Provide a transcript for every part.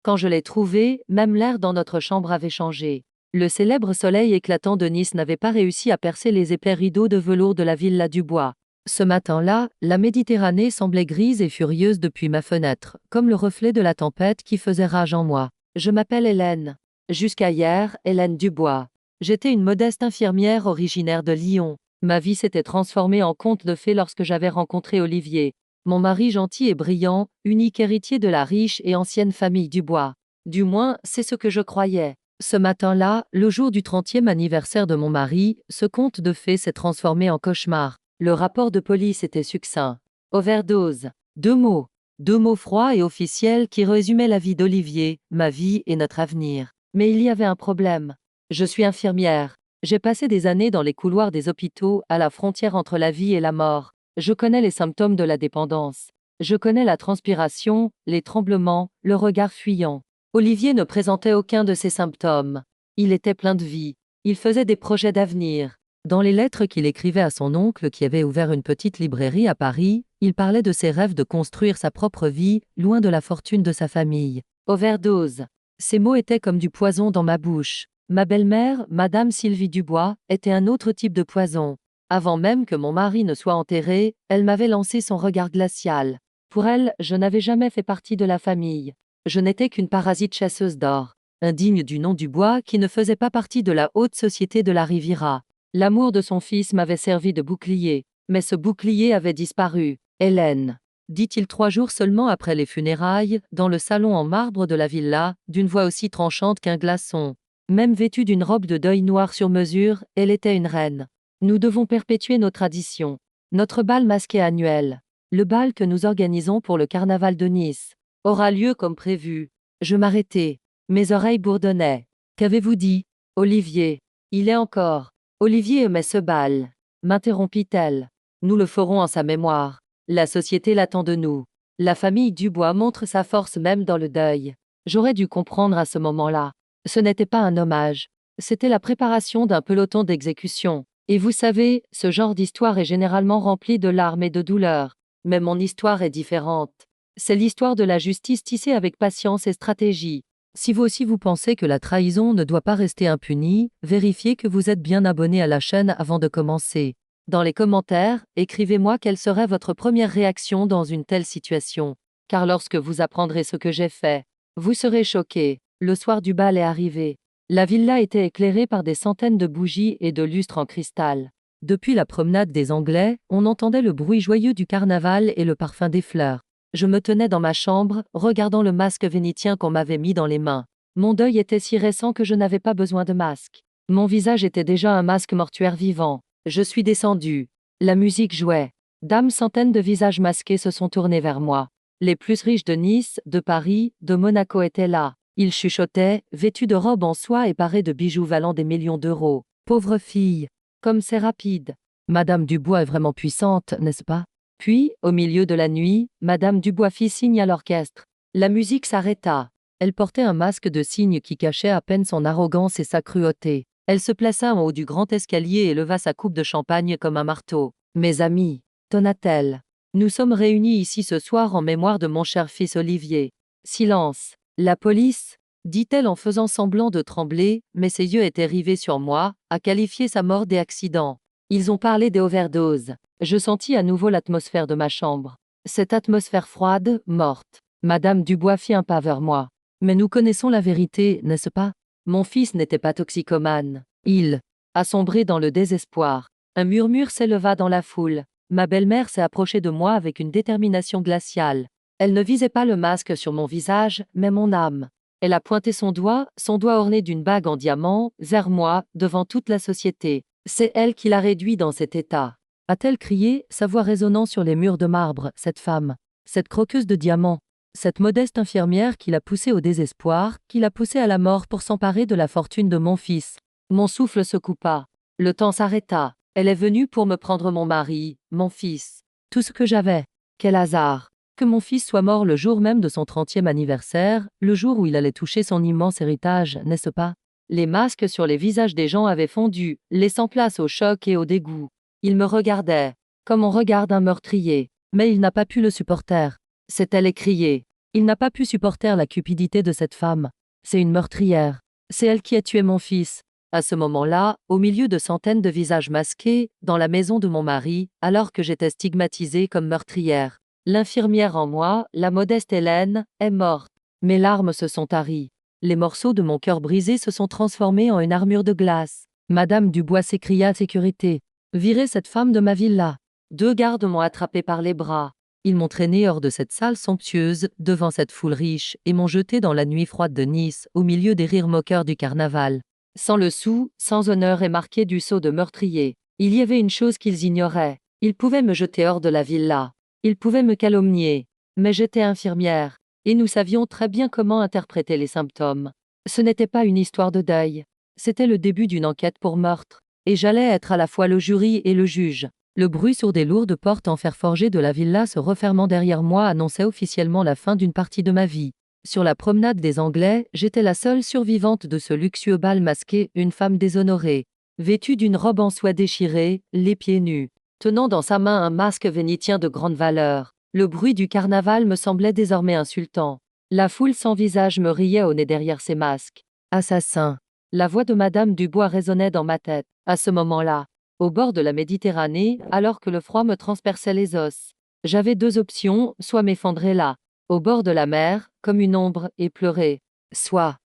Quand je l'ai trouvée, même l'air dans notre chambre avait changé. Le célèbre soleil éclatant de Nice n'avait pas réussi à percer les épais rideaux de velours de la villa Dubois. Ce matin-là, la Méditerranée semblait grise et furieuse depuis ma fenêtre, comme le reflet de la tempête qui faisait rage en moi. Je m'appelle Hélène. Jusqu'à hier, Hélène Dubois. J'étais une modeste infirmière originaire de Lyon. Ma vie s'était transformée en conte de fées lorsque j'avais rencontré Olivier, mon mari gentil et brillant, unique héritier de la riche et ancienne famille Dubois. Du moins, c'est ce que je croyais. Ce matin-là, le jour du 30e anniversaire de mon mari, ce conte de fées s'est transformé en cauchemar. Le rapport de police était succinct. Overdose. Deux mots. Deux mots froids et officiels qui résumaient la vie d'Olivier, ma vie et notre avenir. Mais il y avait un problème. Je suis infirmière. J'ai passé des années dans les couloirs des hôpitaux, à la frontière entre la vie et la mort. Je connais les symptômes de la dépendance. Je connais la transpiration, les tremblements, le regard fuyant. Olivier ne présentait aucun de ces symptômes. Il était plein de vie. Il faisait des projets d'avenir. Dans les lettres qu'il écrivait à son oncle qui avait ouvert une petite librairie à Paris, il parlait de ses rêves de construire sa propre vie, loin de la fortune de sa famille. Overdose. Ces mots étaient comme du poison dans ma bouche. Ma belle-mère, Madame Sylvie Dubois, était un autre type de poison. Avant même que mon mari ne soit enterré, elle m'avait lancé son regard glacial. Pour elle, je n'avais jamais fait partie de la famille. Je n'étais qu'une parasite chasseuse d'or, indigne du nom Dubois qui ne faisait pas partie de la haute société de la Riviera. L'amour de son fils m'avait servi de bouclier, mais ce bouclier avait disparu. Hélène, dit-il 3 jours seulement après les funérailles, dans le salon en marbre de la villa, d'une voix aussi tranchante qu'un glaçon. Même vêtue d'une robe de deuil noire sur mesure, elle était une reine. Nous devons perpétuer nos traditions. Notre bal masqué annuel, le bal que nous organisons pour le carnaval de Nice, aura lieu comme prévu. Je m'arrêtai. Mes oreilles bourdonnaient. Qu'avez-vous dit, Olivier? Il est encore. Olivier aimait ce bal, m'interrompit-elle. Nous le ferons en sa mémoire. La société l'attend de nous. La famille Dubois montre sa force même dans le deuil. J'aurais dû comprendre à ce moment-là. Ce n'était pas un hommage. C'était la préparation d'un peloton d'exécution. Et vous savez, ce genre d'histoire est généralement rempli de larmes et de douleurs. Mais mon histoire est différente. C'est l'histoire de la justice tissée avec patience et stratégie. Si vous aussi vous pensez que la trahison ne doit pas rester impunie, vérifiez que vous êtes bien abonné à la chaîne avant de commencer. Dans les commentaires, écrivez-moi quelle serait votre première réaction dans une telle situation. Car lorsque vous apprendrez ce que j'ai fait, vous serez choqué. Le soir du bal est arrivé. La villa était éclairée par des centaines de bougies et de lustres en cristal. Depuis la promenade des Anglais, on entendait le bruit joyeux du carnaval et le parfum des fleurs. Je me tenais dans ma chambre, regardant le masque vénitien qu'on m'avait mis dans les mains. Mon deuil était si récent que je n'avais pas besoin de masque. Mon visage était déjà un masque mortuaire vivant. Je suis descendu. La musique jouait. Centaines de visages masqués se sont tournés vers moi. Les plus riches de Nice, de Paris, de Monaco étaient là. Ils chuchotaient, vêtus de robes en soie et parés de bijoux valant des millions d'euros. Pauvre fille. Comme c'est rapide. Madame Dubois est vraiment puissante, n'est-ce pas? Puis, au milieu de la nuit, Madame Dubois fit signe à l'orchestre. La musique s'arrêta. Elle portait un masque de cygne qui cachait à peine son arrogance et sa cruauté. Elle se plaça en haut du grand escalier et leva sa coupe de champagne comme un marteau. Mes amis, tonna-t-elle, nous sommes réunis ici ce soir en mémoire de mon cher fils Olivier. Silence. La police, dit-elle en faisant semblant de trembler, mais ses yeux étaient rivés sur moi, a qualifié sa mort d'accident. Ils ont parlé des overdoses. Je sentis à nouveau l'atmosphère de ma chambre. Cette atmosphère froide, morte. Madame Dubois fit un pas vers moi. Mais nous connaissons la vérité, n'est-ce pas? Mon fils n'était pas toxicomane. Il a sombré dans le désespoir. Un murmure s'éleva dans la foule. Ma belle-mère s'est approchée de moi avec une détermination glaciale. Elle ne visait pas le masque sur mon visage, mais mon âme. Elle a pointé son doigt orné d'une bague en diamant, vers moi, devant toute la société. C'est elle qui l'a réduit dans cet état. A-t-elle crié, sa voix résonnant sur les murs de marbre, cette femme, cette croqueuse de diamants, cette modeste infirmière qui l'a poussée au désespoir, qui l'a poussée à la mort pour s'emparer de la fortune de mon fils. Mon souffle se coupa. Le temps s'arrêta. Elle est venue pour me prendre mon mari, mon fils. Tout ce que j'avais. Quel hasard. Que mon fils soit mort le jour même de son 30e anniversaire, le jour où il allait toucher son immense héritage, n'est-ce pas? Les masques sur les visages des gens avaient fondu, laissant place au choc et au dégoût. Il me regardait, comme on regarde un meurtrier, mais il n'a pas pu le supporter. C'est elle écriée. Il n'a pas pu supporter la cupidité de cette femme. C'est une meurtrière. C'est elle qui a tué mon fils. À ce moment-là, au milieu de centaines de visages masqués, dans la maison de mon mari, alors que j'étais stigmatisée comme meurtrière, l'infirmière en moi, la modeste Hélène, est morte. Mes larmes se sont taries. Les morceaux de mon cœur brisé se sont transformés en une armure de glace. Madame Dubois s'écria à sécurité. Virez cette femme de ma villa. 2 gardes m'ont attrapé par les bras. Ils m'ont traîné hors de cette salle somptueuse, devant cette foule riche, et m'ont jeté dans la nuit froide de Nice, au milieu des rires moqueurs du carnaval. Sans le sou, sans honneur et marqué du sceau de meurtrier. Il y avait une chose qu'ils ignoraient. Ils pouvaient me jeter hors de la villa. Ils pouvaient me calomnier. Mais j'étais infirmière. Et nous savions très bien comment interpréter les symptômes. Ce n'était pas une histoire de deuil. C'était le début d'une enquête pour meurtre. Et j'allais être à la fois le jury et le juge. Le bruit sourd des lourdes portes en fer forgé de la villa se refermant derrière moi annonçait officiellement la fin d'une partie de ma vie. Sur la promenade des Anglais, j'étais la seule survivante de ce luxueux bal masqué, une femme déshonorée, vêtue d'une robe en soie déchirée, les pieds nus, tenant dans sa main un masque vénitien de grande valeur. Le bruit du carnaval me semblait désormais insultant. La foule sans visage me riait au nez derrière ses masques. Assassin. La voix de Madame Dubois résonnait dans ma tête. À ce moment-là, au bord de la Méditerranée, alors que le froid me transperçait les os, j'avais 2 options, soit m'effondrer là, au bord de la mer, comme une ombre, et pleurer,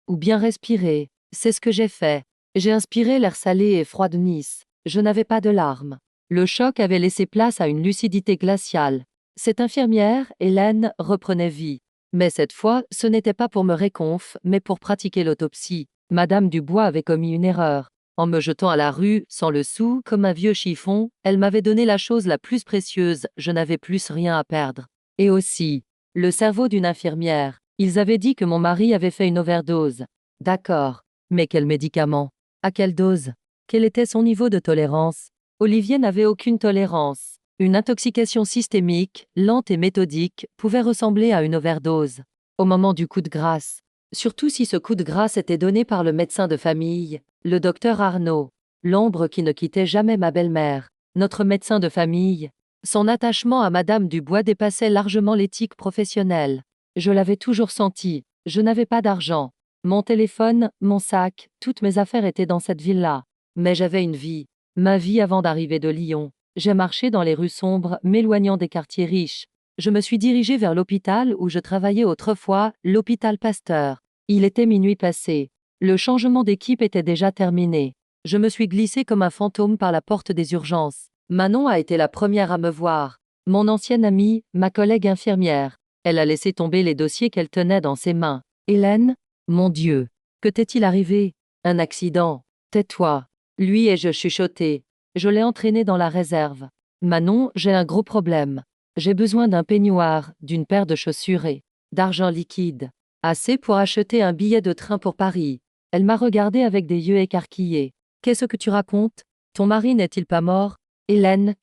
ou bien respirer. C'est ce que j'ai fait. J'ai inspiré l'air salé et froid de Nice. Je n'avais pas de larmes. Le choc avait laissé place à une lucidité glaciale. Cette infirmière, Hélène, reprenait vie. Mais cette fois, ce n'était pas pour me réconf, mais pour pratiquer l'autopsie. Madame Dubois avait commis une erreur. En me jetant à la rue, sans le sou, comme un vieux chiffon, elle m'avait donné la chose la plus précieuse, je n'avais plus rien à perdre. Et aussi, le cerveau d'une infirmière. Ils avaient dit que mon mari avait fait une overdose. D'accord. Mais quel médicament? À quelle dose? Quel était son niveau de tolérance? Olivier n'avait aucune tolérance. Une intoxication systémique, lente et méthodique, pouvait ressembler à une overdose. Au moment du coup de grâce. Surtout si ce coup de grâce était donné par le médecin de famille, le docteur Arnaud, l'ombre qui ne quittait jamais ma belle-mère, notre médecin de famille. Son attachement à Madame Dubois dépassait largement l'éthique professionnelle. Je l'avais toujours senti, je n'avais pas d'argent. Mon téléphone, mon sac, toutes mes affaires étaient dans cette ville-là. Mais j'avais une vie. Ma vie avant d'arriver de Lyon. J'ai marché dans les rues sombres, m'éloignant des quartiers riches. Je me suis dirigée vers l'hôpital où je travaillais autrefois, l'hôpital Pasteur. Il était minuit passé. Le changement d'équipe était déjà terminé. Je me suis glissée comme un fantôme par la porte des urgences. Manon a été la première à me voir. Mon ancienne amie, ma collègue infirmière. Elle a laissé tomber les dossiers qu'elle tenait dans ses mains. Hélène? Mon Dieu! Que t'est-il arrivé? Un accident. Tais-toi. Lui et je chuchotais. Je l'ai entraîné dans la réserve. Manon, j'ai un gros problème. J'ai besoin d'un peignoir, d'une paire de chaussures et d'argent liquide. Assez pour acheter un billet de train pour Paris. Elle m'a regardé avec des yeux écarquillés. Qu'est-ce que tu racontes? Ton mari n'est-il pas mort? Hélène,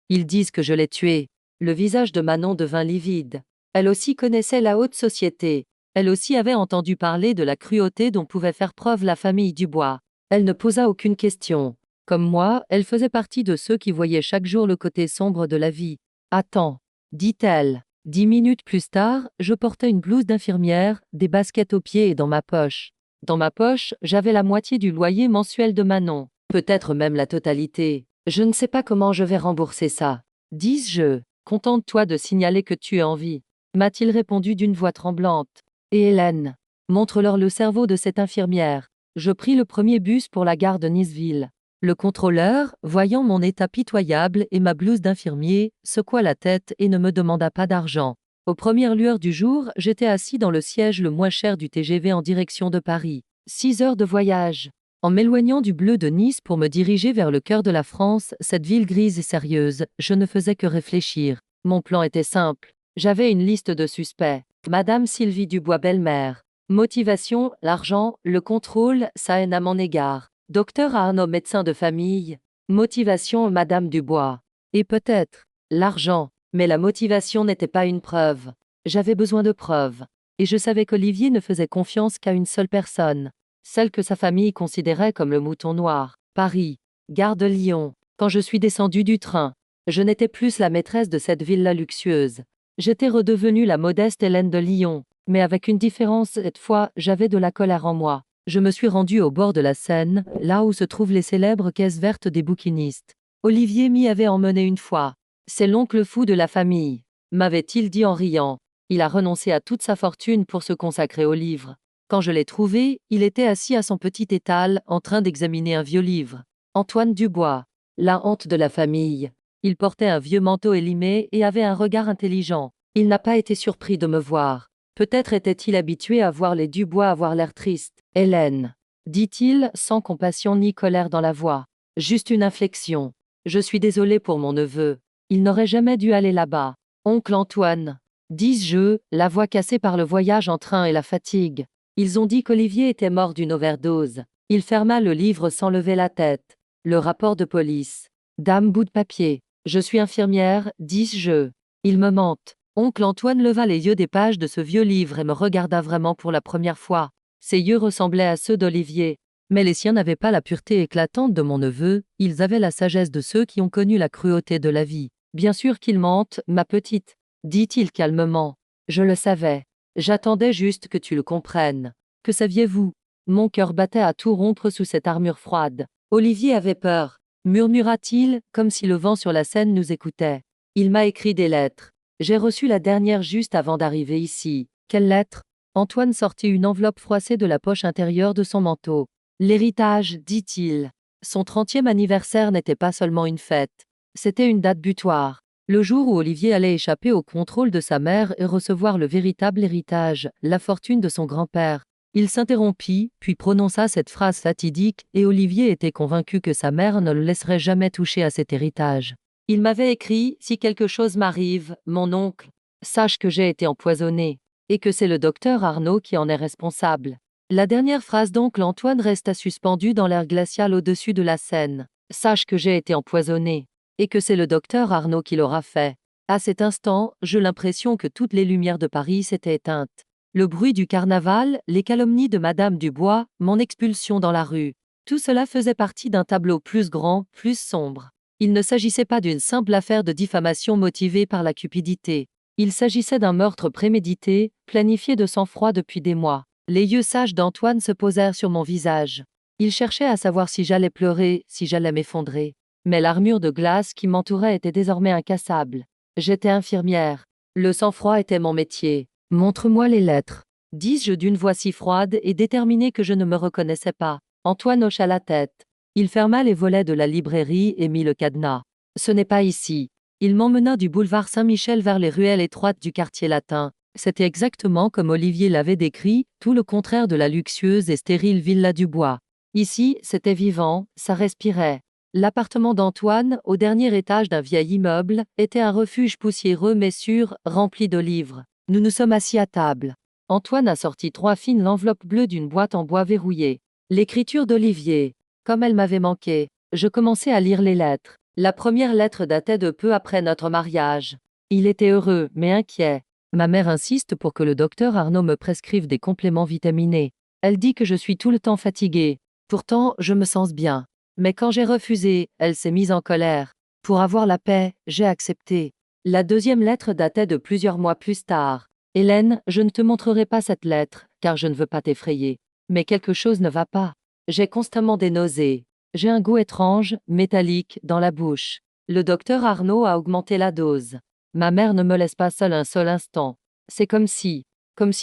Ils disent que je l'ai tué. Le visage de Manon devint livide. Elle aussi connaissait la haute société. Elle aussi avait entendu parler de la cruauté dont pouvait faire preuve la famille Dubois. Elle ne posa aucune question. Comme moi, elle faisait partie de ceux qui voyaient chaque jour le côté sombre de la vie. Attends, dit-elle. 10 minutes plus tard, je portais une blouse d'infirmière, des baskets aux pieds et dans ma poche. Dans ma poche, j'avais la moitié du loyer mensuel de Manon. Peut-être même la totalité. Je ne sais pas comment je vais rembourser ça. Dis-je, contente-toi de signaler que tu es en vie. M'a-t-il répondu d'une voix tremblante. Et Hélène? Montre-leur le cerveau de cette infirmière. Je pris le premier bus pour la gare de Niceville. Le contrôleur, voyant mon état pitoyable et ma blouse d'infirmier, secoua la tête et ne me demanda pas d'argent. Aux premières lueurs du jour, j'étais assis dans le siège le moins cher du TGV en direction de Paris. 6 heures de voyage. En m'éloignant du bleu de Nice pour me diriger vers le cœur de la France, cette ville grise et sérieuse, je ne faisais que réfléchir. Mon plan était simple. J'avais une liste de suspects. Madame Sylvie Dubois belle-mère. Motivation, l'argent, le contrôle, sa haine à mon égard. Docteur Arnaud médecin de famille. Motivation Madame Dubois. Et peut-être, l'argent. Mais la motivation n'était pas une preuve. J'avais besoin de preuves. Et je savais qu'Olivier ne faisait confiance qu'à une seule personne. Celle que sa famille considérait comme le mouton noir. Paris. Gare de Lyon. Quand je suis descendue du train, je n'étais plus la maîtresse de cette villa luxueuse. J'étais redevenue la modeste Hélène de Lyon, mais avec une différence cette fois, j'avais de la colère en moi. Je me suis rendue au bord de la Seine, là où se trouvent les célèbres caisses vertes des bouquinistes. Olivier m'y avait emmené une fois. C'est l'oncle fou de la famille, m'avait-il dit en riant. Il a renoncé à toute sa fortune pour se consacrer aux livres. Quand je l'ai trouvé, il était assis à son petit étal, en train d'examiner un vieux livre. Antoine Dubois, la honte de la famille. Il portait un vieux manteau élimé et avait un regard intelligent. Il n'a pas été surpris de me voir. Peut-être était-il habitué à voir les Dubois avoir l'air triste. Hélène, dit-il, sans compassion ni colère dans la voix. Juste une inflexion. Je suis désolé pour mon neveu. Il n'aurait jamais dû aller là-bas. Oncle Antoine, dis-je, la voix cassée par le voyage en train et la fatigue. Ils ont dit qu'Olivier était mort d'une overdose. Il ferma le livre sans lever la tête. Le rapport de police. Dame bout de papier. Je suis infirmière, dis-je. Il me mente. Oncle Antoine leva les yeux des pages de ce vieux livre et me regarda vraiment pour la première fois. Ses yeux ressemblaient à ceux d'Olivier. Mais les siens n'avaient pas la pureté éclatante de mon neveu, ils avaient la sagesse de ceux qui ont connu la cruauté de la vie. Bien sûr qu'il mente, ma petite, dit-il calmement. Je le savais. J'attendais juste que tu le comprennes. Que saviez-vous? Mon cœur battait à tout rompre sous cette armure froide. Olivier avait peur, murmura-t-il, comme si le vent sur la Seine nous écoutait. Il m'a écrit des lettres. J'ai reçu la dernière juste avant d'arriver ici. Quelle lettre? Antoine sortit une enveloppe froissée de la poche intérieure de son manteau. L'héritage, dit-il. Son 30e anniversaire n'était pas seulement une fête. C'était une date butoir. Le jour où Olivier allait échapper au contrôle de sa mère et recevoir le véritable héritage, la fortune de son grand-père. Il s'interrompit, puis prononça cette phrase fatidique, et Olivier était convaincu que sa mère ne le laisserait jamais toucher à cet héritage. Il m'avait écrit « Si quelque chose m'arrive, mon oncle, sache que j'ai été empoisonné, et que c'est le docteur Arnaud qui en est responsable. » La dernière phrase d'oncle Antoine resta suspendue dans l'air glacial au-dessus de la Seine. « Sache que j'ai été empoisonné, et que c'est le docteur Arnaud qui l'aura fait. » À cet instant, j'eus l'impression que toutes les lumières de Paris s'étaient éteintes. Le bruit du carnaval, les calomnies de Madame Dubois, mon expulsion dans la rue. Tout cela faisait partie d'un tableau plus grand, plus sombre. Il ne s'agissait pas d'une simple affaire de diffamation motivée par la cupidité. Il s'agissait d'un meurtre prémédité, planifié de sang-froid depuis des mois. Les yeux sages d'Antoine se posèrent sur mon visage. Il cherchait à savoir si j'allais pleurer, si j'allais m'effondrer. Mais l'armure de glace qui m'entourait était désormais incassable. J'étais infirmière. Le sang-froid était mon métier. Montre-moi les lettres, dis-je d'une voix si froide et déterminée que je ne me reconnaissais pas. Antoine hocha la tête. Il ferma les volets de la librairie et mit le cadenas. Ce n'est pas ici. Il m'emmena du boulevard Saint-Michel vers les ruelles étroites du quartier latin. C'était exactement comme Olivier l'avait décrit, tout le contraire de la luxueuse et stérile villa Dubois. Ici, c'était vivant, ça respirait. L'appartement d'Antoine, au dernier étage d'un vieil immeuble, était un refuge poussiéreux mais sûr, rempli de livres. Nous nous sommes assis à table. Antoine a sorti 3 fines enveloppes bleues d'une boîte en bois verrouillée. L'écriture d'Olivier. Comme elle m'avait manqué, je commençais à lire les lettres. La première lettre datait de peu après notre mariage. Il était heureux, mais inquiet. Ma mère insiste pour que le docteur Arnaud me prescrive des compléments vitaminés. Elle dit que je suis tout le temps fatiguée. Pourtant, je me sens bien. Mais quand j'ai refusé, elle s'est mise en colère. Pour avoir la paix, j'ai accepté. La deuxième lettre datait de plusieurs mois plus tard. Hélène, je ne te montrerai pas cette lettre, car je ne veux pas t'effrayer. Mais quelque chose ne va pas. J'ai constamment des nausées. J'ai un goût étrange, métallique, dans la bouche. Le docteur Arnaud a augmenté la dose. Ma mère ne me laisse pas seule un seul instant. C'est comme si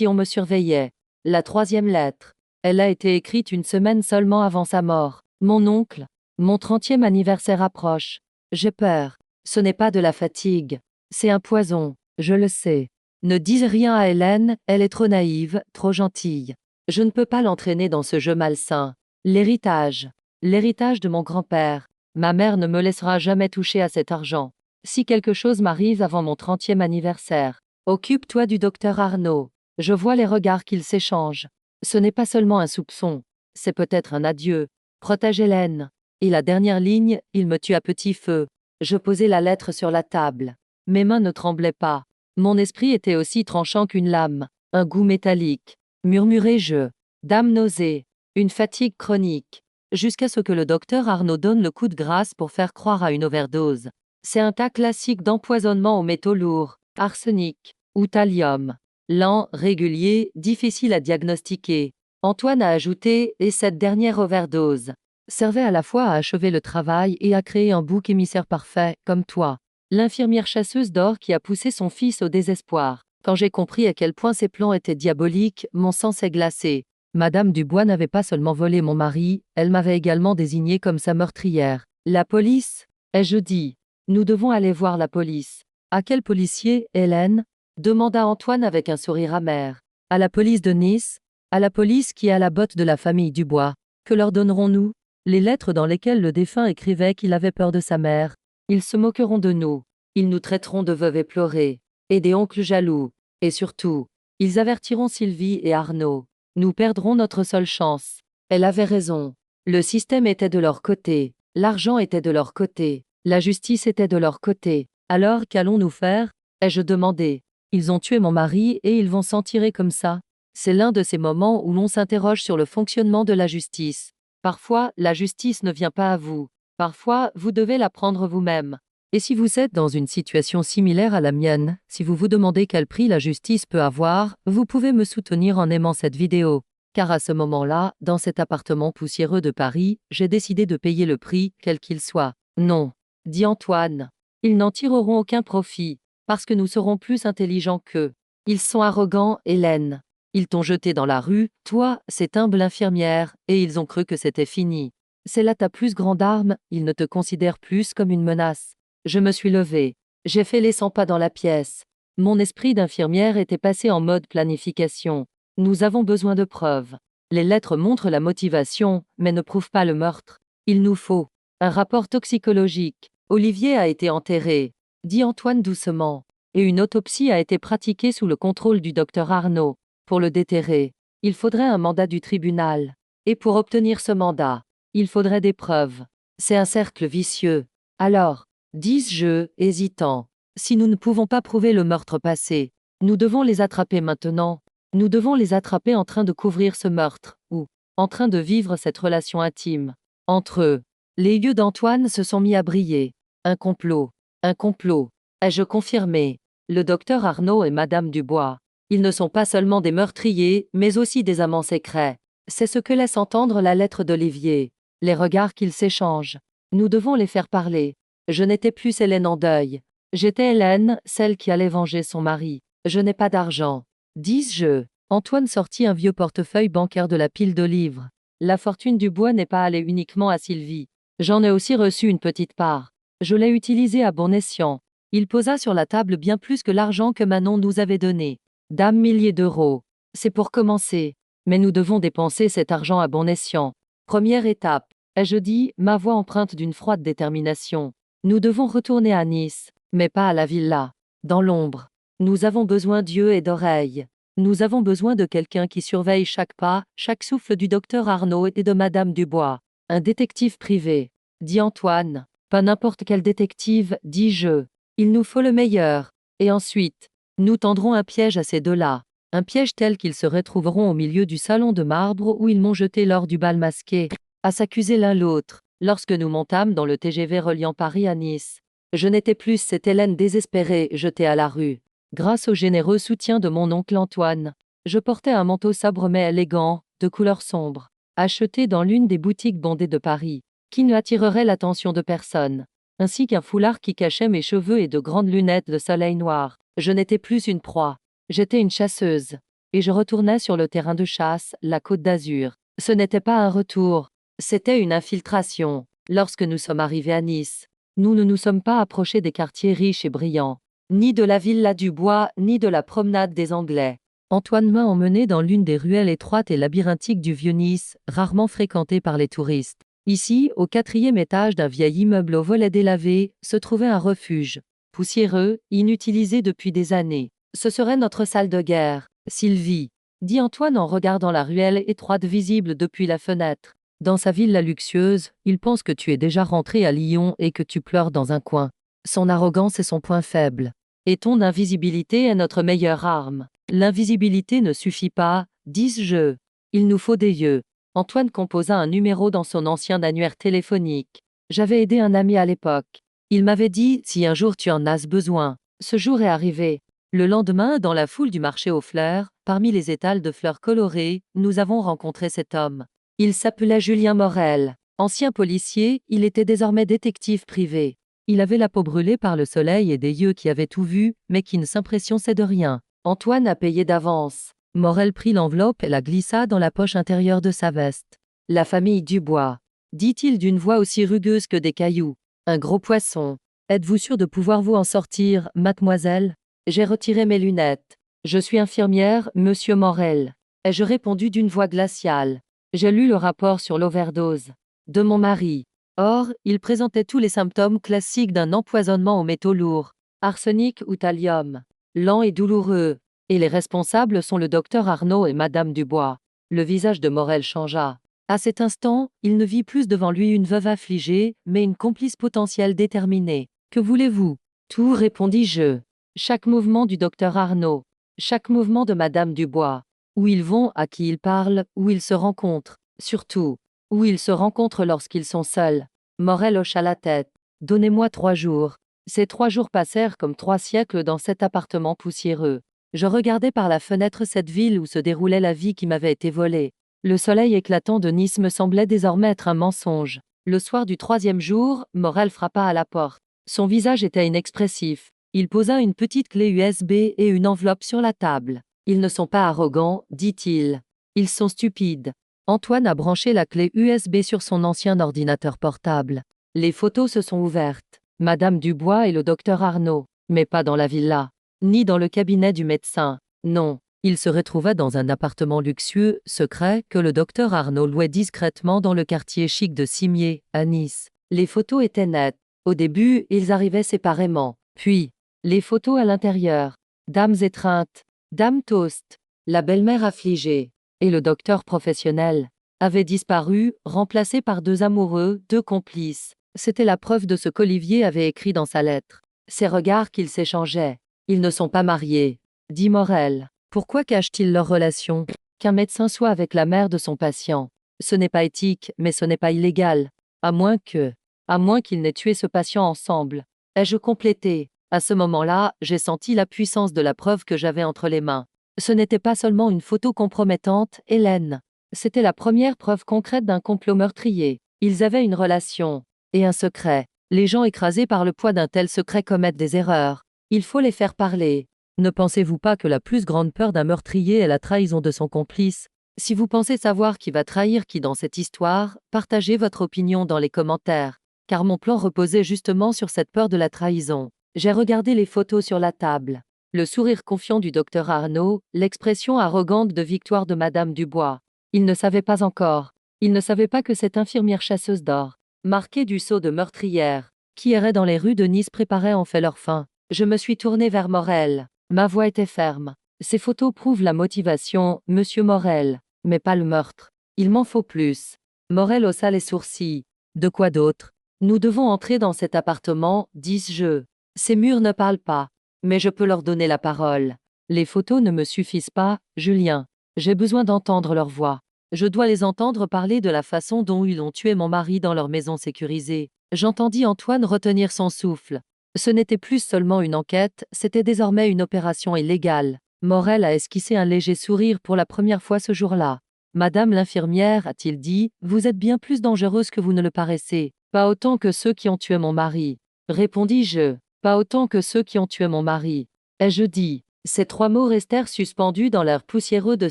on me surveillait. La troisième lettre. Elle a été écrite une semaine seulement avant sa mort. Mon oncle, mon 30e anniversaire approche. J'ai peur. Ce n'est pas de la fatigue. C'est un poison, je le sais. Ne dis rien à Hélène, elle est trop naïve, trop gentille. Je ne peux pas l'entraîner dans ce jeu malsain. L'héritage. L'héritage de mon grand-père. Ma mère ne me laissera jamais toucher à cet argent. Si quelque chose m'arrive avant mon 30e anniversaire, occupe-toi du docteur Arnaud. Je vois les regards qu'ils s'échangent. Ce n'est pas seulement un soupçon, c'est peut-être un adieu. Protège Hélène. Et la dernière ligne, il me tue à petit feu. Je posai la lettre sur la table. Mes mains ne tremblaient pas. Mon esprit était aussi tranchant qu'une lame. Un goût métallique. Murmurai-je. Dame nausée. Une fatigue chronique. Jusqu'à ce que le docteur Arnaud donne le coup de grâce pour faire croire à une overdose. C'est un tas classique d'empoisonnement aux métaux lourds. Arsenic ou thallium. Lent, régulier, difficile à diagnostiquer. Antoine a ajouté, et cette dernière overdose servait à la fois à achever le travail et à créer un bouc émissaire parfait, comme toi. L'infirmière chasseuse d'or qui a poussé son fils au désespoir. Quand j'ai compris à quel point ces plans étaient diaboliques, mon sang s'est glacé. Madame Dubois n'avait pas seulement volé mon mari, elle m'avait également désignée comme sa meurtrière. La police? Ai-je dit. Nous devons aller voir la police. À quel policier, Hélène? Demanda Antoine avec un sourire amer. À la police de Nice? À la police qui est à la botte de la famille Dubois. Que leur donnerons-nous? Les lettres dans lesquelles le défunt écrivait qu'il avait peur de sa mère. Ils se moqueront de nous. Ils nous traiteront de veuves éplorées. Et des oncles jaloux. Et surtout, ils avertiront Sylvie et Arnaud. Nous perdrons notre seule chance. Elle avait raison. Le système était de leur côté. L'argent était de leur côté. La justice était de leur côté. Alors qu'allons-nous faire? Ai-je demandé. Ils ont tué mon mari et ils vont s'en tirer comme ça. C'est l'un de ces moments où l'on s'interroge sur le fonctionnement de la justice. Parfois, la justice ne vient pas à vous. Parfois, vous devez la prendre vous-même. Et si vous êtes dans une situation similaire à la mienne, si vous vous demandez quel prix la justice peut avoir, vous pouvez me soutenir en aimant cette vidéo. Car à ce moment-là, dans cet appartement poussiéreux de Paris, j'ai décidé de payer le prix, quel qu'il soit. Non, dit Antoine. Ils n'en tireront aucun profit, parce que nous serons plus intelligents qu'eux. Ils sont arrogants, Hélène. Ils t'ont jeté dans la rue, toi, cette humble infirmière, et ils ont cru que c'était fini. C'est là ta plus grande arme, ils ne te considèrent plus comme une menace. Je me suis levée. J'ai fait les 100 pas dans la pièce. Mon esprit d'infirmière était passé en mode planification. Nous avons besoin de preuves. Les lettres montrent la motivation, mais ne prouvent pas le meurtre. Il nous faut un rapport toxicologique. Olivier a été enterré, dit Antoine doucement, et une autopsie a été pratiquée sous le contrôle du docteur Arnaud. Pour le déterrer, il faudrait un mandat du tribunal. Et pour obtenir ce mandat, il faudrait des preuves. C'est un cercle vicieux. Alors, dis-je, hésitant, si nous ne pouvons pas prouver le meurtre passé, nous devons les attraper maintenant. Nous devons les attraper en train de couvrir ce meurtre, ou en train de vivre cette relation intime. Entre eux, les yeux d'Antoine se sont mis à briller. Un complot. Un complot. Ai-je confirmé? Le docteur Arnaud et Madame Dubois. Ils ne sont pas seulement des meurtriers, mais aussi des amants secrets. C'est ce que laisse entendre la lettre d'Olivier. Les regards qu'ils s'échangent. Nous devons les faire parler. Je n'étais plus Hélène en deuil. J'étais Hélène, celle qui allait venger son mari. Je n'ai pas d'argent. Dis-je. Antoine sortit un vieux portefeuille bancaire de la pile de livres. La fortune Dubois n'est pas allée uniquement à Sylvie. J'en ai aussi reçu une petite part. Je l'ai utilisée à bon escient. Il posa sur la table bien plus que l'argent que Manon nous avait donné. Dame milliers d'euros. C'est pour commencer. Mais nous devons dépenser cet argent à bon escient. Première étape. Ai-je dit, ma voix empreinte d'une froide détermination. Nous devons retourner à Nice, mais pas à la villa. Dans l'ombre. Nous avons besoin d'yeux et d'oreilles. Nous avons besoin de quelqu'un qui surveille chaque pas, chaque souffle du docteur Arnaud et de Madame Dubois. Un détective privé, dit Antoine. Pas n'importe quel détective, dis-je. Il nous faut le meilleur. Et ensuite, nous tendrons un piège à ces deux-là. Un piège tel qu'ils se retrouveront au milieu du salon de marbre où ils m'ont jeté lors du bal masqué, à s'accuser l'un l'autre, lorsque nous montâmes dans le TGV reliant Paris à Nice. Je n'étais plus cette Hélène désespérée jetée à la rue. Grâce au généreux soutien de mon oncle Antoine, je portais un manteau sobre mais élégant, de couleur sombre, acheté dans l'une des boutiques bondées de Paris, qui ne attirerait l'attention de personne, ainsi qu'un foulard qui cachait mes cheveux et de grandes lunettes de soleil noir. Je n'étais plus une proie, j'étais une chasseuse, et je retournais sur le terrain de chasse, la Côte d'Azur. Ce n'était pas un retour, c'était une infiltration. Lorsque nous sommes arrivés à Nice, nous ne nous sommes pas approchés des quartiers riches et brillants, ni de la villa Dubois, ni de la promenade des Anglais. Antoine m'a emmené dans l'une des ruelles étroites et labyrinthiques du Vieux-Nice, rarement fréquentée par les touristes. Ici, au 4e étage d'un vieil immeuble aux volets délavés, se trouvait un refuge. Poussiéreux, inutilisé depuis des années. Ce serait notre salle de guerre, Sylvie, dit Antoine en regardant la ruelle étroite visible depuis la fenêtre. Dans sa villa luxueuse, il pense que tu es déjà rentré à Lyon et que tu pleures dans un coin. Son arrogance est son point faible. Et ton invisibilité est notre meilleure arme. L'invisibilité ne suffit pas, dis-je. Il nous faut des yeux. Antoine composa un numéro dans son ancien annuaire téléphonique. J'avais aidé un ami à l'époque. Il m'avait dit, si un jour tu en as besoin. Ce jour est arrivé. Le lendemain, dans la foule du marché aux fleurs, parmi les étals de fleurs colorées, nous avons rencontré cet homme. Il s'appelait Julien Morel. Ancien policier, il était désormais détective privé. Il avait la peau brûlée par le soleil et des yeux qui avaient tout vu, mais qui ne s'impressionnaient de rien. Antoine a payé d'avance. Morel prit l'enveloppe et la glissa dans la poche intérieure de sa veste. La famille Dubois, dit-il d'une voix aussi rugueuse que des cailloux. Un gros poisson. Êtes-vous sûr de pouvoir vous en sortir, mademoiselle? J'ai retiré mes lunettes. Je suis infirmière, monsieur Morel. Ai-je répondu d'une voix glaciale. J'ai lu le rapport sur l'overdose de mon mari. Or, il présentait tous les symptômes classiques d'un empoisonnement aux métaux lourds, arsenic ou thallium, lent et douloureux. Et les responsables sont le docteur Arnaud et madame Dubois. Le visage de Morel changea. À cet instant, il ne vit plus devant lui une veuve affligée, mais une complice potentielle déterminée. Que voulez-vous? Tout, répondis-je. Chaque mouvement du docteur Arnaud, chaque mouvement de madame Dubois. Où ils vont, à qui ils parlent, où ils se rencontrent. Surtout, où ils se rencontrent lorsqu'ils sont seuls. Morel hocha la tête. Donnez-moi 3 jours. Ces 3 jours passèrent comme 3 siècles dans cet appartement poussiéreux. Je regardais par la fenêtre cette ville où se déroulait la vie qui m'avait été volée. Le soleil éclatant de Nice me semblait désormais être un mensonge. Le soir du 3e jour, Morel frappa à la porte. Son visage était inexpressif. Il posa une petite clé USB et une enveloppe sur la table. Ils ne sont pas arrogants, dit-il. Ils sont stupides. Antoine a branché la clé USB sur son ancien ordinateur portable. Les photos se sont ouvertes. Madame Dubois et le docteur Arnaud. Mais pas dans la villa. Ni dans le cabinet du médecin. Non. Il se retrouvait dans un appartement luxueux, secret, que le docteur Arnaud louait discrètement dans le quartier chic de Cimier, à Nice. Les photos étaient nettes. Au début, ils arrivaient séparément. Puis, les photos à l'intérieur. Dames étreintes, dames toast, la belle-mère affligée, et le docteur professionnel, avaient disparu, remplacés par 2 amoureux, 2 complices. C'était la preuve de ce qu'Olivier avait écrit dans sa lettre. Ces regards qu'ils s'échangeaient. Ils ne sont pas mariés, dit Morel. Pourquoi cachent-ils leur relation? Qu'un médecin soit avec la mère de son patient. Ce n'est pas éthique, mais ce n'est pas illégal. À moins qu'ils n'aient tué ce patient ensemble. Ai-je complété? À ce moment-là, j'ai senti la puissance de la preuve que j'avais entre les mains. Ce n'était pas seulement une photo compromettante, Hélène. C'était la première preuve concrète d'un complot meurtrier. Ils avaient une relation. Et un secret. Les gens écrasés par le poids d'un tel secret commettent des erreurs. Il faut les faire parler. Ne pensez-vous pas que la plus grande peur d'un meurtrier est la trahison de son complice? Si vous pensez savoir qui va trahir qui dans cette histoire, partagez votre opinion dans les commentaires. Car mon plan reposait justement sur cette peur de la trahison. J'ai regardé les photos sur la table. Le sourire confiant du docteur Arnaud, l'expression arrogante de victoire de madame Dubois. Il ne savait pas encore. Il ne savait pas que cette infirmière chasseuse d'or, marquée du sceau de meurtrière, qui errait dans les rues de Nice préparait en fait leur fin. Je me suis tourné vers Morel. Ma voix était ferme. Ces photos prouvent la motivation, monsieur Morel, mais pas le meurtre. Il m'en faut plus. Morel haussa les sourcils. De quoi d'autre? Nous devons entrer dans cet appartement, dis-je. Ces murs ne parlent pas. Mais je peux leur donner la parole. Les photos ne me suffisent pas, Julien. J'ai besoin d'entendre leur voix. Je dois les entendre parler de la façon dont ils ont tué mon mari dans leur maison sécurisée. J'entendis Antoine retenir son souffle. Ce n'était plus seulement une enquête, c'était désormais une opération illégale. Morel a esquissé un léger sourire pour la première fois ce jour-là. Madame l'infirmière, a-t-il dit, vous êtes bien plus dangereuse que vous ne le paraissez. Pas autant que ceux qui ont tué mon mari. Répondis-je. Pas autant que ceux qui ont tué mon mari. Ai-je dit. Ces 3 mots restèrent suspendus dans l'air poussiéreux de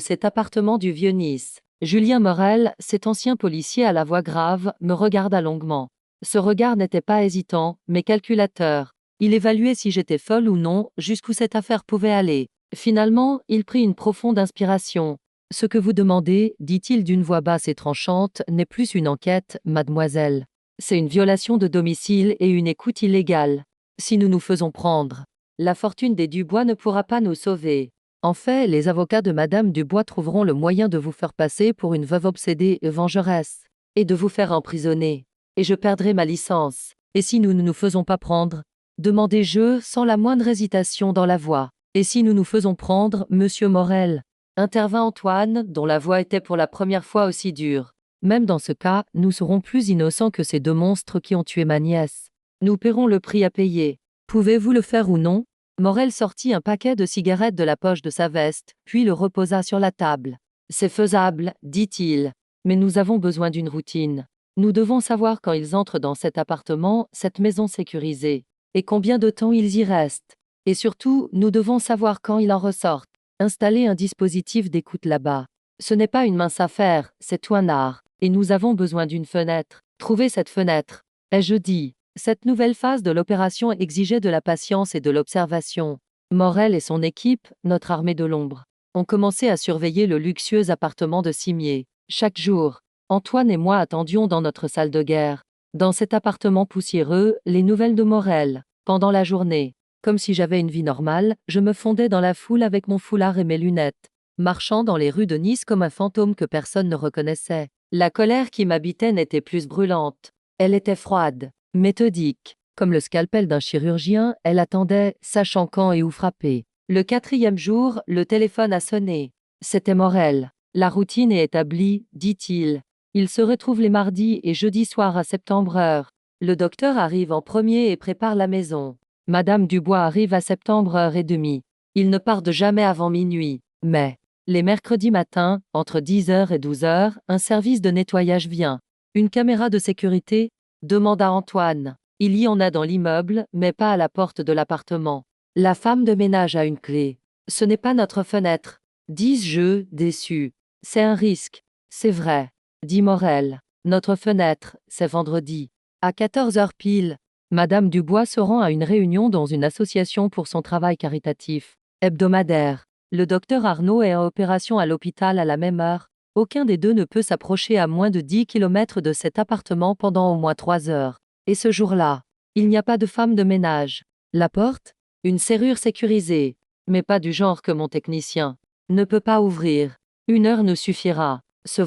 cet appartement du Vieux-Nice. Julien Morel, cet ancien policier à la voix grave, me regarda longuement. Ce regard n'était pas hésitant, mais calculateur. Il évaluait si j'étais folle ou non, jusqu'où cette affaire pouvait aller. Finalement, il prit une profonde inspiration. Ce que vous demandez, dit-il d'une voix basse et tranchante, n'est plus une enquête, mademoiselle. C'est une violation de domicile et une écoute illégale. Si nous nous faisons prendre, la fortune des Dubois ne pourra pas nous sauver. En fait, les avocats de madame Dubois trouveront le moyen de vous faire passer pour une veuve obsédée et vengeresse, et de vous faire emprisonner. Et je perdrai ma licence. Et si nous ne nous faisons pas prendre? Demandai-je, sans la moindre hésitation dans la voix. Et si nous nous faisons prendre, monsieur Morel? Intervint Antoine, dont la voix était pour la première fois aussi dure. Même dans ce cas, nous serons plus innocents que ces 2 monstres qui ont tué ma nièce. Nous paierons le prix à payer. Pouvez-vous le faire ou non? Morel sortit un paquet de cigarettes de la poche de sa veste, puis le reposa sur la table. C'est faisable, dit-il. Mais nous avons besoin d'une routine. Nous devons savoir quand ils entrent dans cet appartement, cette maison sécurisée, et combien de temps ils y restent. Et surtout, nous devons savoir quand ils en ressortent. Installer un dispositif d'écoute là-bas. Ce n'est pas une mince affaire, c'est tout un art. Et nous avons besoin d'une fenêtre. Trouver cette fenêtre. Ai-je dit. Cette nouvelle phase de l'opération exigeait de la patience et de l'observation. Morel et son équipe, notre armée de l'ombre, ont commencé à surveiller le luxueux appartement de Cimier. Chaque jour, Antoine et moi attendions dans notre salle de guerre, dans cet appartement poussiéreux, les nouvelles de Morel. Pendant la journée, comme si j'avais une vie normale, je me fondais dans la foule avec mon foulard et mes lunettes, marchant dans les rues de Nice comme un fantôme que personne ne reconnaissait. La colère qui m'habitait n'était plus brûlante. Elle était froide, méthodique. Comme le scalpel d'un chirurgien, elle attendait, sachant quand et où frapper. Le 4e jour, le téléphone a sonné. C'était Morel. La routine est établie, dit-il. Il se retrouve les mardis et jeudis soirs à septembre heure. Le docteur arrive en premier et prépare la maison. Madame Dubois arrive à septembre heure et demie. Ils ne partent jamais avant minuit. Mais, les mercredis matins, entre 10h et 12h, un service de nettoyage vient. Une caméra de sécurité ? Demanda Antoine. Il y en a dans l'immeuble, mais pas à la porte de l'appartement. La femme de ménage a une clé. Ce n'est pas notre fenêtre. Dis-je, déçu. C'est un risque. C'est vrai, dit Morel. Notre fenêtre, c'est vendredi. À 14h pile. Madame Dubois se rend à une réunion dans une association pour son travail caritatif. Hebdomadaire. Le docteur Arnaud est en opération à l'hôpital à la même heure. Aucun des deux ne peut s'approcher à moins de 10 km de cet appartement pendant au moins 3 heures. Et ce jour-là, il n'y a pas de femme de ménage. La porte ? Une serrure sécurisée, mais pas du genre que mon technicien ne peut pas ouvrir. 1 heure nous suffira. Ce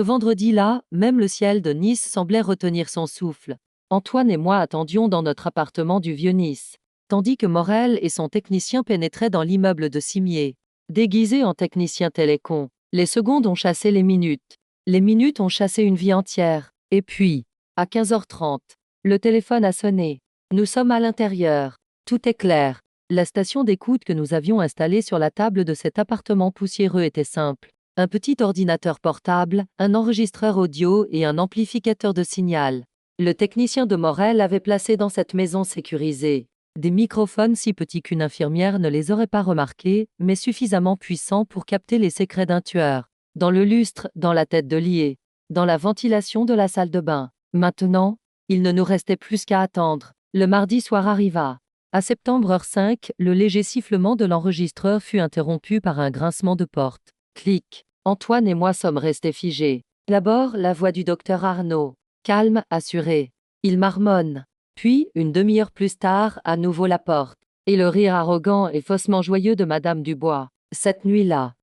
vendredi-là, même le ciel de Nice semblait retenir son souffle. Antoine et moi attendions dans notre appartement du Vieux-Nice, tandis que Morel et son technicien pénétraient dans l'immeuble de Cimier. Déguisés en techniciens télécom, les secondes ont chassé les minutes. Les minutes ont chassé une vie entière. Et puis, à 15h30, le téléphone a sonné. Nous sommes à l'intérieur. Tout est clair. La station d'écoute que nous avions installée sur la table de cet appartement poussiéreux était simple. Un petit ordinateur portable, un enregistreur audio et un amplificateur de signal. Le technicien de Morel avait placé dans cette maison sécurisée des microphones si petits qu'une infirmière ne les aurait pas remarqués, mais suffisamment puissants pour capter les secrets d'un tueur. Dans le lustre, dans la tête de lier, dans la ventilation de la salle de bain. Maintenant, il ne nous restait plus qu'à attendre. Le mardi soir arriva. À septembre heure 5, le léger sifflement de l'enregistreur fut interrompu par un grincement de porte. Clic. Antoine et moi sommes restés figés. D'abord, la voix du docteur Arnaud. Calme, assuré. Il marmonne. Puis, une demi-heure plus tard, à nouveau la porte. Et le rire arrogant et faussement joyeux de Madame Dubois. Cette nuit-là,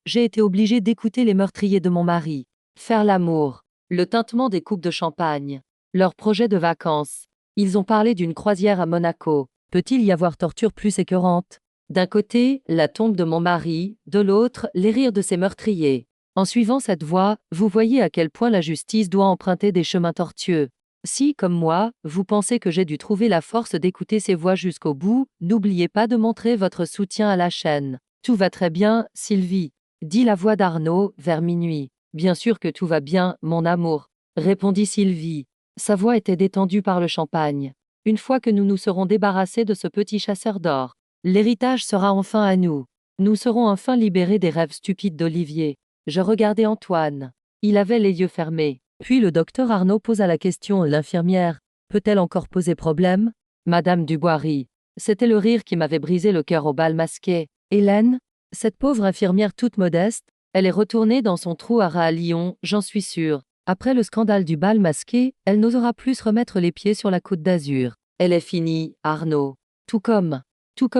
j'ai été obligée d'écouter les meurtriers de mon mari. Faire l'amour. Le tintement des coupes de champagne. Leur projet de vacances. Ils ont parlé d'une croisière à Monaco. Peut-il y avoir torture plus écœurante ? D'un côté, la tombe de mon mari, de l'autre, les rires de ces meurtriers. En suivant cette voie, vous voyez à quel point la justice doit emprunter des chemins tortueux. Si, comme moi, vous pensez que j'ai dû trouver la force d'écouter ces voix jusqu'au bout, n'oubliez pas de montrer votre soutien à la chaîne. Tout va très bien, Sylvie, dit la voix d'Arnaud, vers minuit. Bien sûr que tout va bien, mon amour, répondit Sylvie. Sa voix était détendue par le champagne. Une fois que nous nous serons débarrassés de ce petit chasseur d'or, l'héritage sera enfin à nous. Nous serons enfin libérés des rêves stupides d'Olivier. Je regardais Antoine. Il avait les yeux fermés. Puis le docteur Arnaud posa la question. L'infirmière peut-elle encore poser problème ? Madame Dubois rit. C'était le rire qui m'avait brisé le cœur au bal masqué. Hélène ? Cette pauvre infirmière toute modeste, elle est retournée dans son trou à Lyon, j'en suis sûre. Après le scandale du bal masqué, elle n'osera plus se remettre les pieds sur la Côte d'Azur. Elle est finie, Arnaud. Tout comme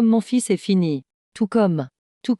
mon fils est fini. Tout comme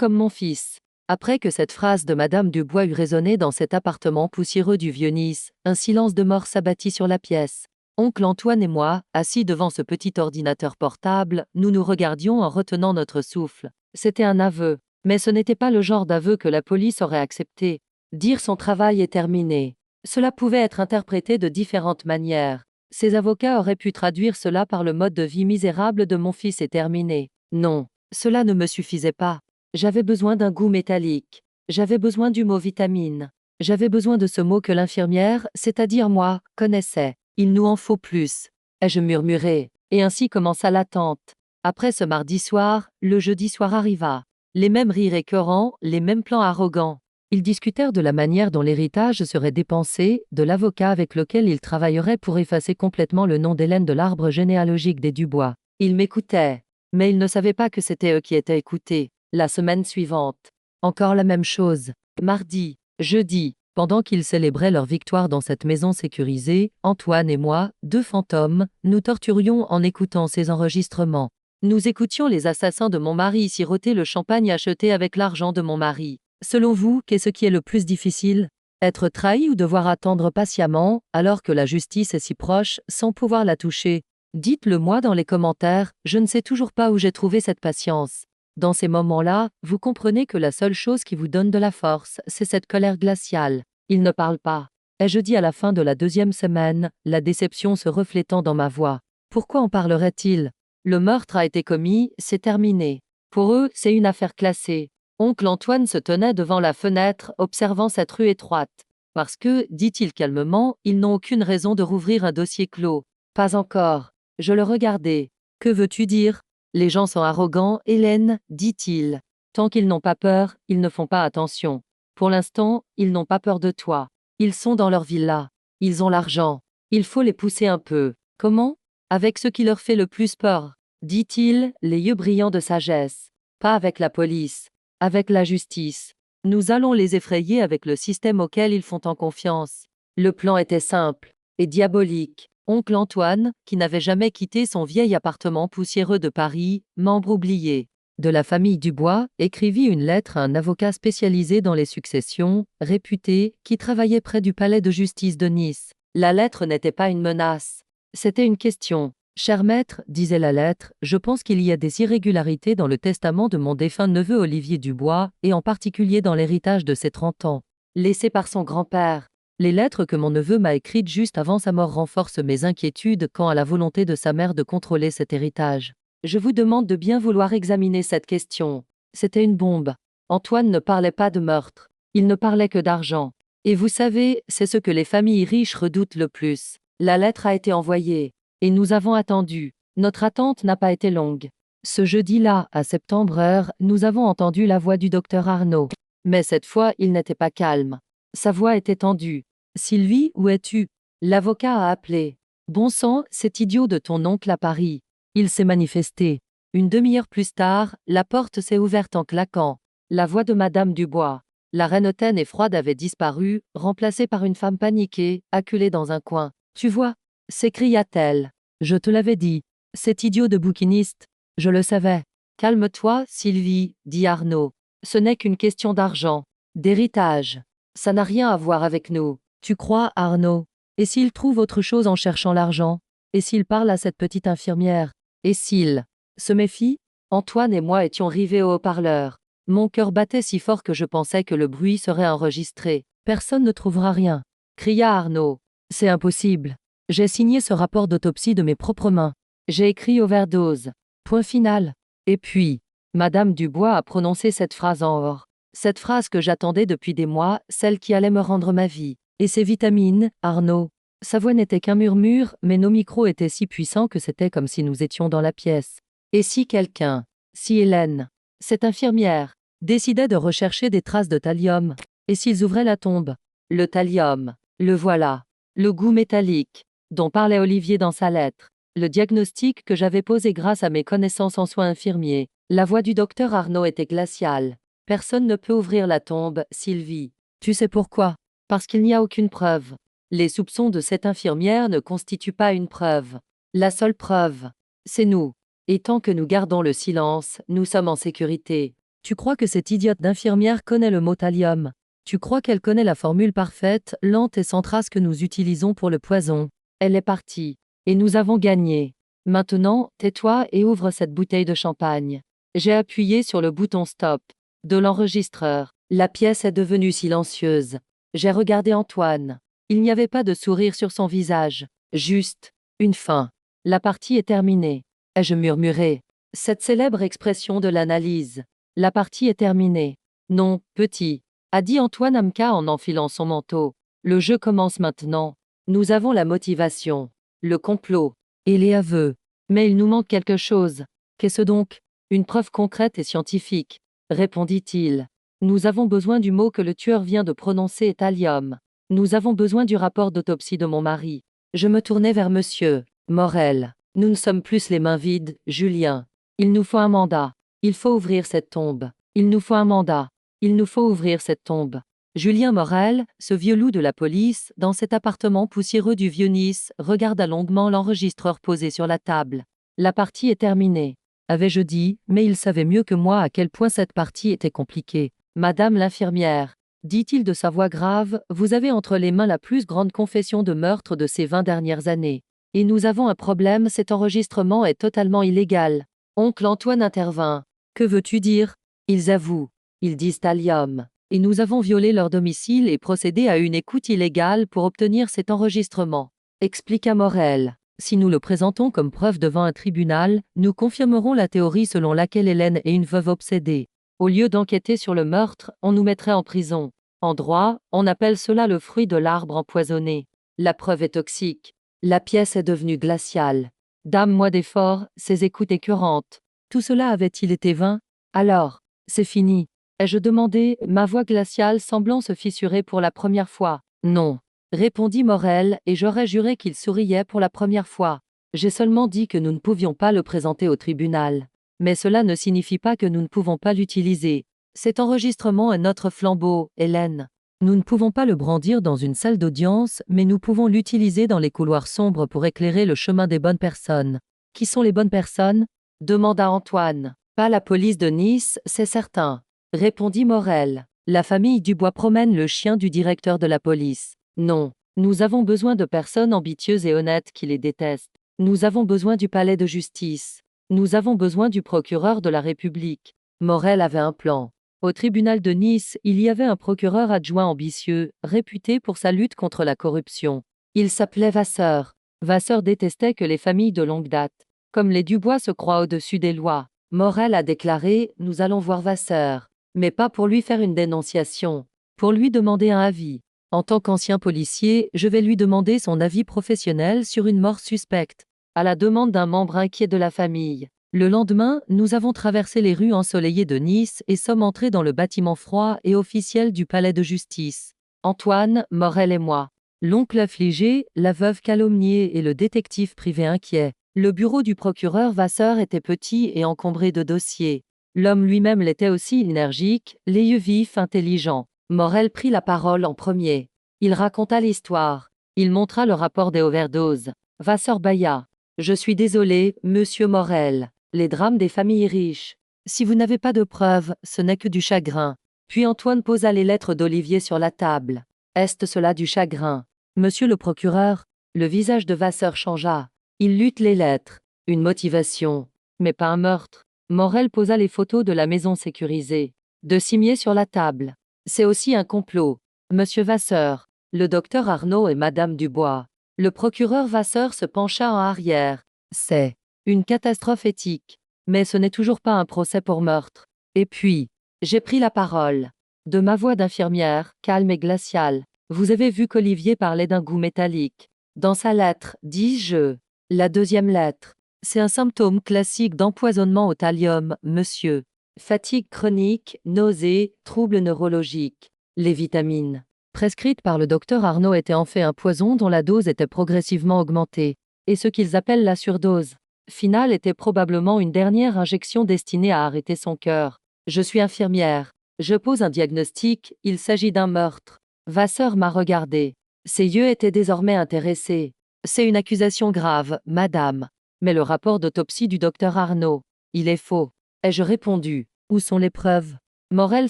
mon fils. Après que cette phrase de Madame Dubois eut résonné dans cet appartement poussiéreux du Vieux-Nice, un silence de mort s'abattit sur la pièce. Oncle Antoine et moi, assis devant ce petit ordinateur portable, nous nous regardions en retenant notre souffle. C'était un aveu, mais ce n'était pas le genre d'aveu que la police aurait accepté. Dire son travail est terminé. Cela pouvait être interprété de différentes manières. Ces avocats auraient pu traduire cela par le mode de vie misérable de mon fils est terminé. Non, cela ne me suffisait pas. J'avais besoin d'un goût métallique. J'avais besoin du mot vitamine. J'avais besoin de ce mot que l'infirmière, c'est-à-dire moi, connaissait. Il nous en faut plus. Ai-je murmuré. Et ainsi commença l'attente. Après ce mardi soir, le jeudi soir arriva. Les mêmes rires écœurants, les mêmes plans arrogants. Ils discutèrent de la manière dont l'héritage serait dépensé, de l'avocat avec lequel ils travailleraient pour effacer complètement le nom d'Hélène de l'arbre généalogique des Dubois. Ils m'écoutaient. Mais ils ne savaient pas que c'était eux qui étaient écoutés. La semaine suivante. Encore la même chose. Mardi, jeudi, pendant qu'ils célébraient leur victoire dans cette maison sécurisée, Antoine et moi, deux fantômes, nous torturions en écoutant ces enregistrements. Nous écoutions les assassins de mon mari siroter le champagne acheté avec l'argent de mon mari. Selon vous, qu'est-ce qui est le plus difficile? Être trahi ou devoir attendre patiemment, alors que la justice est si proche, sans pouvoir la toucher? Dites-le moi dans les commentaires, je ne sais toujours pas où j'ai trouvé cette patience. Dans ces moments-là, vous comprenez que la seule chose qui vous donne de la force, c'est cette colère glaciale. Il ne parle pas. Ai-je dit à la fin de la 2e semaine, la déception se reflétant dans ma voix. Pourquoi en parlerait-il? Le meurtre a été commis, c'est terminé. Pour eux, c'est une affaire classée. Oncle Antoine se tenait devant la fenêtre, observant cette rue étroite. Parce que, dit-il calmement, ils n'ont aucune raison de rouvrir un dossier clos. Pas encore. Je le regardais. Que veux-tu dire? Les gens sont arrogants, Hélène, dit-il. Tant qu'ils n'ont pas peur, ils ne font pas attention. Pour l'instant, ils n'ont pas peur de toi. Ils sont dans leur villa. Ils ont l'argent. Il faut les pousser un peu. Comment? Avec ce qui leur fait le plus peur, dit-il, les yeux brillants de sagesse. Pas avec la police. Avec la justice. Nous allons les effrayer avec le système auquel ils font en confiance. Le plan était simple et diabolique. Oncle Antoine, qui n'avait jamais quitté son vieil appartement poussiéreux de Paris, membre oublié de la famille Dubois, écrivit une lettre à un avocat spécialisé dans les successions, réputé, qui travaillait près du palais de justice de Nice. La lettre n'était pas une menace. C'était une question. Cher maître, disait la lettre, je pense qu'il y a des irrégularités dans le testament de mon défunt neveu Olivier Dubois, et en particulier dans l'héritage de ses 30 ans, laissé par son grand-père. Les lettres que mon neveu m'a écrites juste avant sa mort renforcent mes inquiétudes quant à la volonté de sa mère de contrôler cet héritage. Je vous demande de bien vouloir examiner cette question. C'était une bombe. Antoine ne parlait pas de meurtre. Il ne parlait que d'argent. Et vous savez, c'est ce que les familles riches redoutent le plus. La lettre a été envoyée. Et nous avons attendu. Notre attente n'a pas été longue. Ce jeudi-là, à septembre heure, nous avons entendu la voix du docteur Arnaud. Mais cette fois, il n'était pas calme. Sa voix était tendue. Sylvie, où es-tu? L'avocat a appelé. Bon sang, c'est idiot de ton oncle à Paris. Il s'est manifesté. Une demi-heure plus tard, la porte s'est ouverte en claquant. La voix de Madame Dubois. La reine hautaine et froide avait disparu, remplacée par une femme paniquée, acculée dans un coin. Tu vois? S'écria-t-elle. Je te l'avais dit. Cet idiot de bouquiniste. Je le savais. Calme-toi, Sylvie, dit Arnaud. Ce n'est qu'une question d'argent. D'héritage. Ça n'a rien à voir avec nous. Tu crois, Arnaud? Et s'il trouve autre chose en cherchant l'argent? Et s'il parle à cette petite infirmière? Et s'il se méfie? Antoine et moi étions rivés au haut-parleur. Mon cœur battait si fort que je pensais que le bruit serait enregistré. Personne ne trouvera rien, cria Arnaud. C'est impossible. J'ai signé ce rapport d'autopsie de mes propres mains. J'ai écrit overdose. Point final. Et puis, Madame Dubois a prononcé cette phrase en or. Cette phrase que j'attendais depuis des mois, celle qui allait me rendre ma vie. Et ces vitamines, Arnaud. Sa voix n'était qu'un murmure, mais nos micros étaient si puissants que c'était comme si nous étions dans la pièce. Et si quelqu'un, si Hélène, cette infirmière, décidait de rechercher des traces de thallium? Et s'ils ouvraient la tombe? Le thallium, le voilà. Le goût métallique, dont parlait Olivier dans sa lettre. Le diagnostic que j'avais posé grâce à mes connaissances en soins infirmiers. La voix du docteur Arnaud était glaciale. Personne ne peut ouvrir la tombe, Sylvie. Tu sais pourquoi? Parce qu'il n'y a aucune preuve. Les soupçons de cette infirmière ne constituent pas une preuve. La seule preuve, c'est nous. Et tant que nous gardons le silence, nous sommes en sécurité. Tu crois que cette idiote d'infirmière connaît le mot thallium? Tu crois qu'elle connaît la formule parfaite, lente et sans trace que nous utilisons pour le poison? Elle est partie. Et nous avons gagné. Maintenant, tais-toi et ouvre cette bouteille de champagne. J'ai appuyé sur le bouton stop de l'enregistreur. La pièce est devenue silencieuse. J'ai regardé Antoine. Il n'y avait pas de sourire sur son visage. Juste Une fin. La partie est terminée. Ai-je murmuré. Cette célèbre expression de l'analyse. La partie est terminée. Non, petit, a dit Antoine Amka en enfilant son manteau. Le jeu commence maintenant. Nous avons la motivation, le complot et les aveux. Mais il nous manque quelque chose. Qu'est-ce donc? Une preuve concrète et scientifique, répondit-il. Nous avons besoin du mot que le tueur vient de prononcer, thallium. Nous avons besoin du rapport d'autopsie de mon mari. Je me tournai vers monsieur Morel. Nous ne sommes plus les mains vides, Julien. Il nous faut un mandat. Il faut ouvrir cette tombe. Il nous faut un mandat. Il nous faut ouvrir cette tombe. Julien Morel, ce vieux loup de la police, dans cet appartement poussiéreux du Vieux-Nice, regarda longuement l'enregistreur posé sur la table. La partie est terminée, avais-je dit, mais il savait mieux que moi à quel point cette partie était compliquée. Madame l'infirmière, dit-il de sa voix grave, vous avez entre les mains la plus grande confession de meurtre de ces 20 dernières années. Et nous avons un problème, cet enregistrement est totalement illégal. Oncle Antoine intervint. Que veux-tu dire? Ils avouent. Ils disent thallium. Et nous avons violé leur domicile et procédé à une écoute illégale pour obtenir cet enregistrement. Expliqua Morel. Si nous le présentons comme preuve devant un tribunal, nous confirmerons la théorie selon laquelle Hélène est une veuve obsédée. Au lieu d'enquêter sur le meurtre, on nous mettrait en prison. En droit, on appelle cela le fruit de l'arbre empoisonné. La preuve est toxique. La pièce est devenue glaciale. Dame-moi d'effort, ces écoutes écœurantes. Tout cela avait-il été vain? Alors, c'est fini. Ai-je demandé, ma voix glaciale semblant se fissurer pour la première fois? Non, répondit Morel, et j'aurais juré qu'il souriait pour la première fois. J'ai seulement dit que nous ne pouvions pas le présenter au tribunal. Mais cela ne signifie pas que nous ne pouvons pas l'utiliser. Cet enregistrement est notre flambeau, Hélène. Nous ne pouvons pas le brandir dans une salle d'audience, mais nous pouvons l'utiliser dans les couloirs sombres pour éclairer le chemin des bonnes personnes. Qui sont les bonnes personnes? Demanda Antoine. Pas la police de Nice, c'est certain, répondit Morel. La famille Dubois promène le chien du directeur de la police. Non, nous avons besoin de personnes ambitieuses et honnêtes qui les détestent. Nous avons besoin du palais de justice. Nous avons besoin du procureur de la République. Morel avait un plan. Au tribunal de Nice, il y avait un procureur adjoint ambitieux, réputé pour sa lutte contre la corruption. Il s'appelait Vasseur. Vasseur détestait que les familles de longue date, comme les Dubois, se croient au-dessus des lois. Morel a déclaré « Nous allons voir Vasseur », mais pas pour lui faire une dénonciation, pour lui demander un avis. En tant qu'ancien policier, je vais lui demander son avis professionnel sur une mort suspecte, à la demande d'un membre inquiet de la famille. Le lendemain, nous avons traversé les rues ensoleillées de Nice et sommes entrés dans le bâtiment froid et officiel du palais de justice. Antoine, Morel et moi. L'oncle affligé, la veuve calomniée et le détective privé inquiet. Le bureau du procureur Vasseur était petit et encombré de dossiers. L'homme lui-même l'était aussi, énergique, les yeux vifs, intelligent. Morel prit la parole en premier. Il raconta l'histoire. Il montra le rapport des overdoses. Vasseur bâilla. « Je suis désolé, monsieur Morel. Les drames des familles riches. Si vous n'avez pas de preuves, ce n'est que du chagrin. » Puis Antoine posa les lettres d'Olivier sur la table. « Est-ce cela du chagrin? Monsieur le procureur ?» Le visage de Vasseur changea. Il lut les lettres. Une motivation. Mais pas un meurtre. Morel posa les photos de la maison sécurisée. De cimier sur la table. C'est aussi un complot. Monsieur Vasseur, le docteur Arnaud et Madame Dubois. Le procureur Vasseur se pencha en arrière. C'est une catastrophe éthique. Mais ce n'est toujours pas un procès pour meurtre. Et puis, j'ai pris la parole. De ma voix d'infirmière, calme et glaciale. Vous avez vu qu'Olivier parlait d'un goût métallique. Dans sa lettre, dis-je. La deuxième lettre. C'est un symptôme classique d'empoisonnement au thallium, monsieur. Fatigue chronique, nausées, troubles neurologiques. Les vitamines prescrites par le docteur Arnaud étaient en fait un poison dont la dose était progressivement augmentée. Et ce qu'ils appellent la surdose finale était probablement une dernière injection destinée à arrêter son cœur. Je suis infirmière. Je pose un diagnostic, il s'agit d'un meurtre. Vasseur m'a regardé. Ses yeux étaient désormais intéressés. C'est une accusation grave, madame. Mais le rapport d'autopsie du docteur Arnaud, il est faux. Ai-je répondu. Où sont les preuves? Morel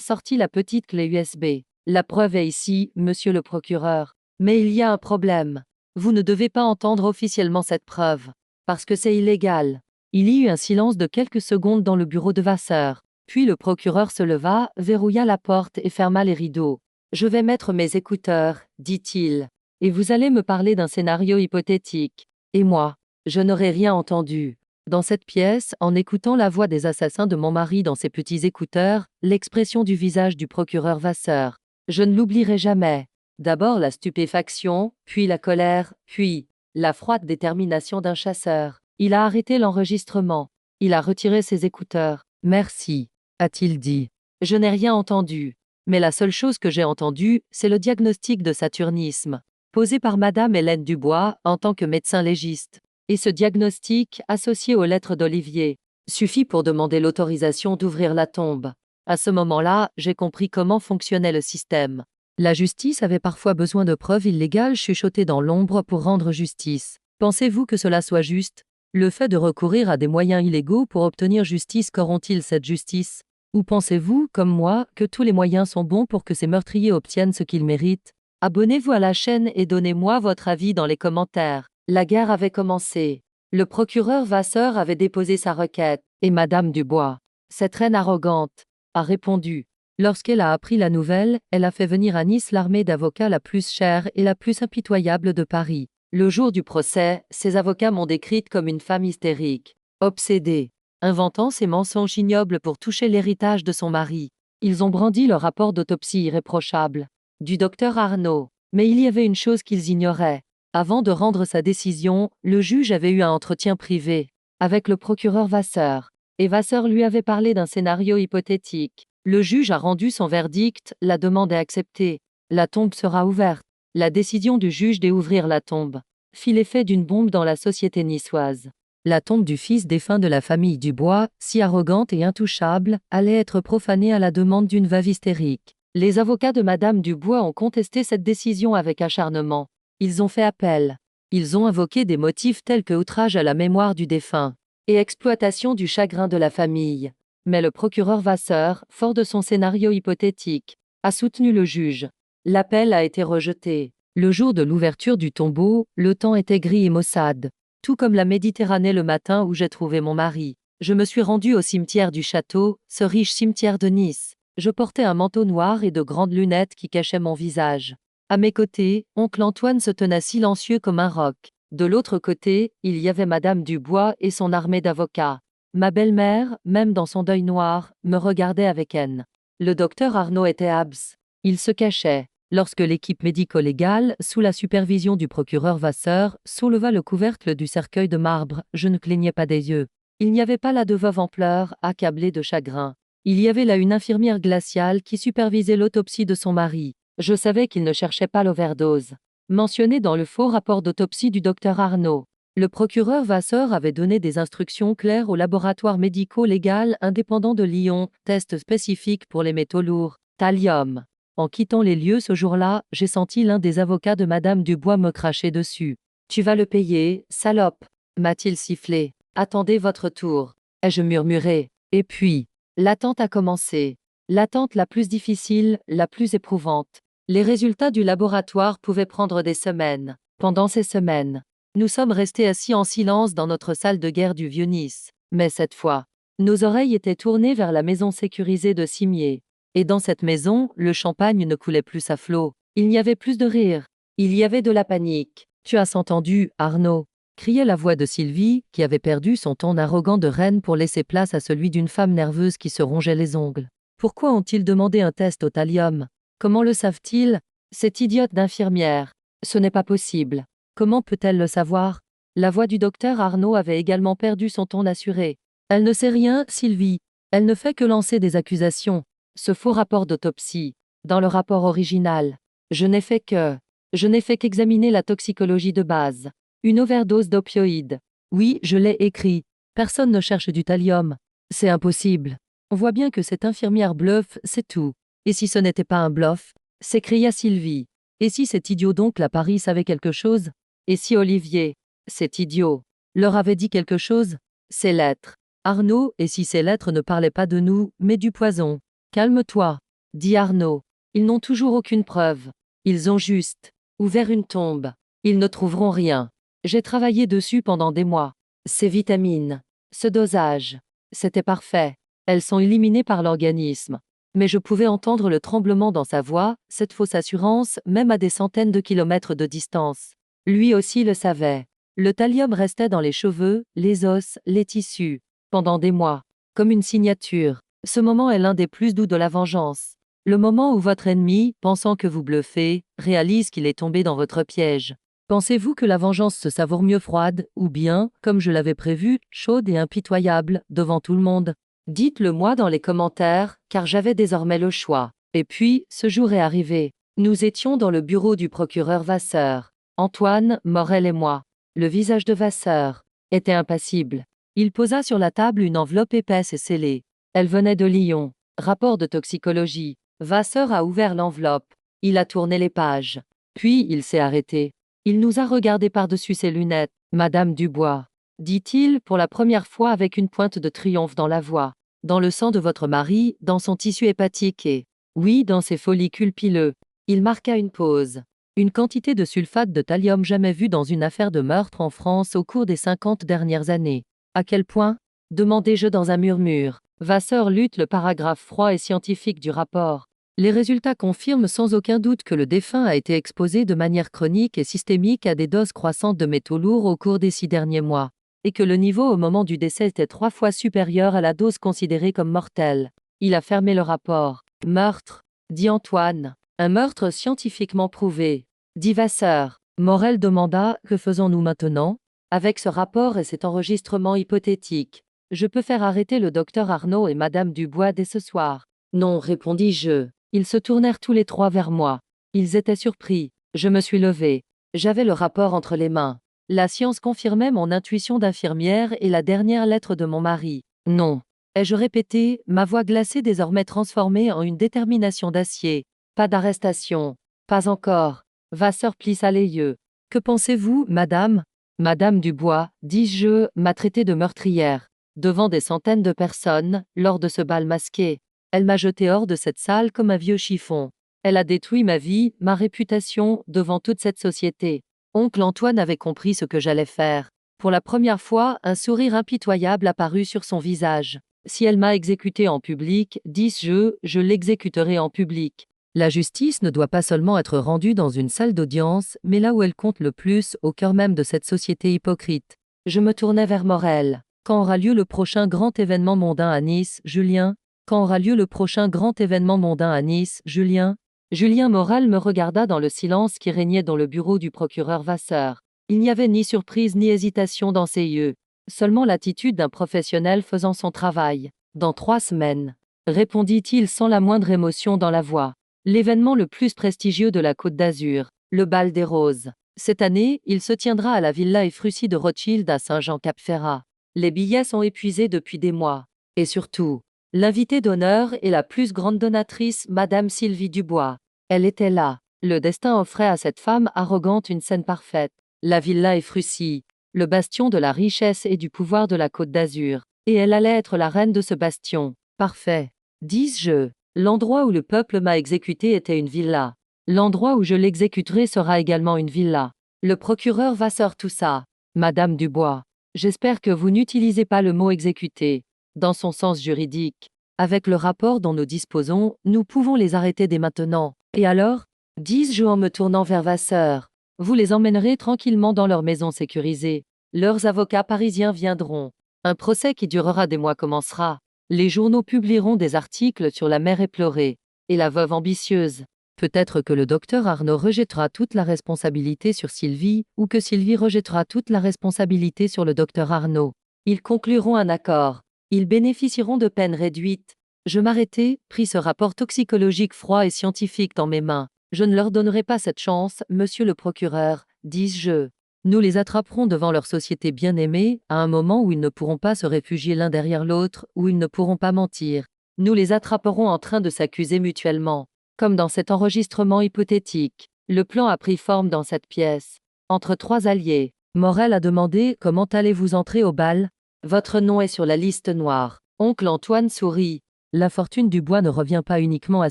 sortit la petite clé USB. La preuve est ici, monsieur le procureur. Mais il y a un problème. Vous ne devez pas entendre officiellement cette preuve. Parce que c'est illégal. Il y eut un silence de quelques secondes dans le bureau de Vasseur. Puis le procureur se leva, verrouilla la porte et ferma les rideaux. Je vais mettre mes écouteurs, dit-il. Et vous allez me parler d'un scénario hypothétique. Et moi, Je n'aurais rien entendu. Dans cette pièce, en écoutant la voix des assassins de mon mari dans ses petits écouteurs, l'expression du visage du procureur Vasseur. Je ne l'oublierai jamais. D'abord la stupéfaction, puis la colère, puis la froide détermination d'un chasseur. Il a arrêté l'enregistrement. Il a retiré ses écouteurs. Merci, a-t-il dit. Je n'ai rien entendu. Mais la seule chose que j'ai entendue, c'est le diagnostic de saturnisme, posé par Madame Hélène Dubois en tant que médecin légiste. Et ce diagnostic, associé aux lettres d'Olivier, suffit pour demander l'autorisation d'ouvrir la tombe. À ce moment-là, j'ai compris comment fonctionnait le système. La justice avait parfois besoin de preuves illégales chuchotées dans l'ombre pour rendre justice. Pensez-vous que cela soit juste? Le fait de recourir à des moyens illégaux pour obtenir justice corrompt-il cette justice? Ou pensez-vous, comme moi, que tous les moyens sont bons pour que ces meurtriers obtiennent ce qu'ils méritent? Abonnez-vous à la chaîne et donnez-moi votre avis dans les commentaires. La guerre avait commencé. Le procureur Vasseur avait déposé sa requête, et Madame Dubois, cette reine arrogante, a répondu. Lorsqu'elle a appris la nouvelle, elle a fait venir à Nice l'armée d'avocats la plus chère et la plus impitoyable de Paris. Le jour du procès, ses avocats m'ont décrite comme une femme hystérique, obsédée, inventant ces mensonges ignobles pour toucher l'héritage de son mari. Ils ont brandi le rapport d'autopsie irréprochable du docteur Arnaud. Mais il y avait une chose qu'ils ignoraient. Avant de rendre sa décision, le juge avait eu un entretien privé avec le procureur Vasseur. Et Vasseur lui avait parlé d'un scénario hypothétique. Le juge a rendu son verdict, la demande est acceptée. La tombe sera ouverte. La décision du juge d'ouvrir la tombe fit l'effet d'une bombe dans la société niçoise. La tombe du fils défunt de la famille Dubois, si arrogante et intouchable, allait être profanée à la demande d'une veuve hystérique. Les avocats de Madame Dubois ont contesté cette décision avec acharnement. Ils ont fait appel. Ils ont invoqué des motifs tels que outrage à la mémoire du défunt et exploitation du chagrin de la famille. Mais le procureur Vasseur, fort de son scénario hypothétique, a soutenu le juge. L'appel a été rejeté. Le jour de l'ouverture du tombeau, le temps était gris et maussade, tout comme la Méditerranée le matin où j'ai trouvé mon mari. Je me suis rendu au cimetière du château, ce riche cimetière de Nice. Je portais un manteau noir et de grandes lunettes qui cachaient mon visage. À mes côtés, oncle Antoine se tenait silencieux comme un roc. De l'autre côté, il y avait Madame Dubois et son armée d'avocats. Ma belle-mère, même dans son deuil noir, me regardait avec haine. Le docteur Arnaud était abs. Il se cachait. Lorsque l'équipe médico-légale, sous la supervision du procureur Vasseur, souleva le couvercle du cercueil de marbre, je ne clignais pas des yeux. Il n'y avait pas là de veuve en pleurs, accablée de chagrin. Il y avait là une infirmière glaciale qui supervisait l'autopsie de son mari. Je savais qu'il ne cherchait pas l'overdose, mentionné dans le faux rapport d'autopsie du docteur Arnaud. Le procureur Vasseur avait donné des instructions claires au laboratoire médico-légal indépendant de Lyon, test spécifique pour les métaux lourds, thallium. En quittant les lieux ce jour-là, j'ai senti l'un des avocats de Madame Dubois me cracher dessus. « Tu vas le payer, salope !» m'a-t-il sifflé. « Attendez votre tour. » ai-je murmuré. Et puis, l'attente a commencé. L'attente la plus difficile, la plus éprouvante. Les résultats du laboratoire pouvaient prendre des semaines. Pendant ces semaines, nous sommes restés assis en silence dans notre salle de guerre du Vieux-Nice. Mais cette fois, nos oreilles étaient tournées vers la maison sécurisée de Cimier. Et dans cette maison, le champagne ne coulait plus à flot. Il n'y avait plus de rire. Il y avait de la panique. « Tu as entendu, Arnaud ?» criait la voix de Sylvie, qui avait perdu son ton arrogant de reine pour laisser place à celui d'une femme nerveuse qui se rongeait les ongles. Pourquoi ont-ils demandé un test au thallium? Comment le savent-ils? Cette idiote d'infirmière. Ce n'est pas possible. Comment peut-elle le savoir? La voix du docteur Arnaud avait également perdu son ton assuré. Elle ne sait rien, Sylvie. Elle ne fait que lancer des accusations. Ce faux rapport d'autopsie. Dans le rapport original, je n'ai fait qu'examiner la toxicologie de base. Une overdose d'opioïdes. Oui, je l'ai écrit. Personne ne cherche du thallium. C'est impossible. On voit bien que cette infirmière bluffe, c'est tout. Et si ce n'était pas un bluff? S'écria Sylvie. Et si cet idiot d'oncle à Paris savait quelque chose? Et si Olivier, cet idiot, leur avait dit quelque chose? Ces lettres. Arnaud, et si ces lettres ne parlaient pas de nous, mais du poison? Calme-toi, dit Arnaud. Ils n'ont toujours aucune preuve. Ils ont juste ouvert une tombe. Ils ne trouveront rien. J'ai travaillé dessus pendant des mois. Ces vitamines, ce dosage, c'était parfait. Elles sont éliminées par l'organisme. Mais je pouvais entendre le tremblement dans sa voix, cette fausse assurance, même à des centaines de kilomètres de distance. Lui aussi le savait. Le thallium restait dans les cheveux, les os, les tissus, pendant des mois, comme une signature. Ce moment est l'un des plus doux de la vengeance. Le moment où votre ennemi, pensant que vous bluffez, réalise qu'il est tombé dans votre piège. Pensez-vous que la vengeance se savoure mieux froide, ou bien, comme je l'avais prévu, chaude et impitoyable, devant tout le monde? Dites-le moi dans les commentaires, car j'avais désormais le choix. Et puis, ce jour est arrivé. Nous étions dans le bureau du procureur Vasseur, Antoine, Morel et moi. Le visage de Vasseur était impassible. Il posa sur la table une enveloppe épaisse et scellée. Elle venait de Lyon. Rapport de toxicologie. Vasseur a ouvert l'enveloppe. Il a tourné les pages. Puis il s'est arrêté. Il nous a regardés par-dessus ses lunettes. Madame Dubois, dit-il pour la première fois avec une pointe de triomphe dans la voix. Dans le sang de votre mari, dans son tissu hépatique et, oui, dans ses follicules pileux. Il marqua une pause. Une quantité de sulfate de thallium jamais vue dans une affaire de meurtre en France au cours des 50 dernières années. À quel point? Demandai-je dans un murmure. Vasseur lutte le paragraphe froid et scientifique du rapport. Les résultats confirment sans aucun doute que le défunt a été exposé de manière chronique et systémique à des doses croissantes de métaux lourds au cours des 6 derniers mois, et que le niveau au moment du décès était 3 fois supérieur à la dose considérée comme mortelle. Il a fermé le rapport. Meurtre, dit Antoine. Un meurtre scientifiquement prouvé, dit Vasseur. Morel demanda: que faisons-nous maintenant? Avec ce rapport et cet enregistrement hypothétique, je peux faire arrêter le docteur Arnaud et Madame Dubois dès ce soir. Non, répondis-je. Ils se tournèrent tous les trois vers moi. Ils étaient surpris. Je me suis levé. J'avais le rapport entre les mains. La science confirmait mon intuition d'infirmière et la dernière lettre de mon mari. Non. Ai-je répété, ma voix glacée désormais transformée en une détermination d'acier. Pas d'arrestation. Pas encore. Vasseur plissa les yeux. Que pensez-vous, madame? Madame Dubois, dis-je, m'a traité de meurtrière. Devant des centaines de personnes, lors de ce bal masqué. Elle m'a jeté hors de cette salle comme un vieux chiffon. Elle a détruit ma vie, ma réputation, devant toute cette société. Oncle Antoine avait compris ce que j'allais faire. Pour la première fois, un sourire impitoyable apparut sur son visage. Si elle m'a exécuté en public, dis-je, je l'exécuterai en public. La justice ne doit pas seulement être rendue dans une salle d'audience, mais là où elle compte le plus, au cœur même de cette société hypocrite. Je me tournai vers Morel. Quand aura lieu le prochain grand événement mondain à Nice, Julien? Quand aura lieu le prochain grand événement mondain à Nice, Julien? Julien Morel me regarda dans le silence qui régnait dans le bureau du procureur Vasseur. Il n'y avait ni surprise ni hésitation dans ses yeux, seulement l'attitude d'un professionnel faisant son travail. Dans 3 semaines, répondit-il sans la moindre émotion dans la voix. L'événement le plus prestigieux de la Côte d'Azur, le Bal des Roses. Cette année, il se tiendra à la Villa Efrussi de Rothschild à Saint-Jean-Cap-Ferrat. Les billets sont épuisés depuis des mois. Et surtout, l'invitée d'honneur est la plus grande donatrice, Madame Sylvie Dubois. Elle était là. Le destin offrait à cette femme arrogante une scène parfaite. La Villa Efrussi, le bastion de la richesse et du pouvoir de la Côte d'Azur. Et elle allait être la reine de ce bastion. Parfait. Dis-je. L'endroit où le peuple m'a exécuté était une villa. L'endroit où je l'exécuterai sera également une villa. Le procureur Vasseur toussa. Madame Dubois, j'espère que vous n'utilisez pas le mot exécuter dans son sens juridique. Avec le rapport dont nous disposons, nous pouvons les arrêter dès maintenant. Et alors? Dis-je en me tournant vers Vasseur. Vous les emmènerez tranquillement dans leur maison sécurisée. Leurs avocats parisiens viendront. Un procès qui durera des mois commencera. Les journaux publieront des articles sur la mère éplorée et la veuve ambitieuse. Peut-être que le docteur Arnaud rejettera toute la responsabilité sur Sylvie, ou que Sylvie rejettera toute la responsabilité sur le docteur Arnaud. Ils concluront un accord. Ils bénéficieront de peines réduites. Je m'arrêtai, pris ce rapport toxicologique froid et scientifique dans mes mains. Je ne leur donnerai pas cette chance, monsieur le procureur, dis-je. Nous les attraperons devant leur société bien-aimée, à un moment où ils ne pourront pas se réfugier l'un derrière l'autre, où ils ne pourront pas mentir. Nous les attraperons en train de s'accuser mutuellement. Comme dans cet enregistrement hypothétique, le plan a pris forme dans cette pièce. Entre 3 alliés, Morel a demandé: comment allez-vous entrer au bal? Votre nom est sur la liste noire. Oncle Antoine sourit. La fortune Dubois ne revient pas uniquement à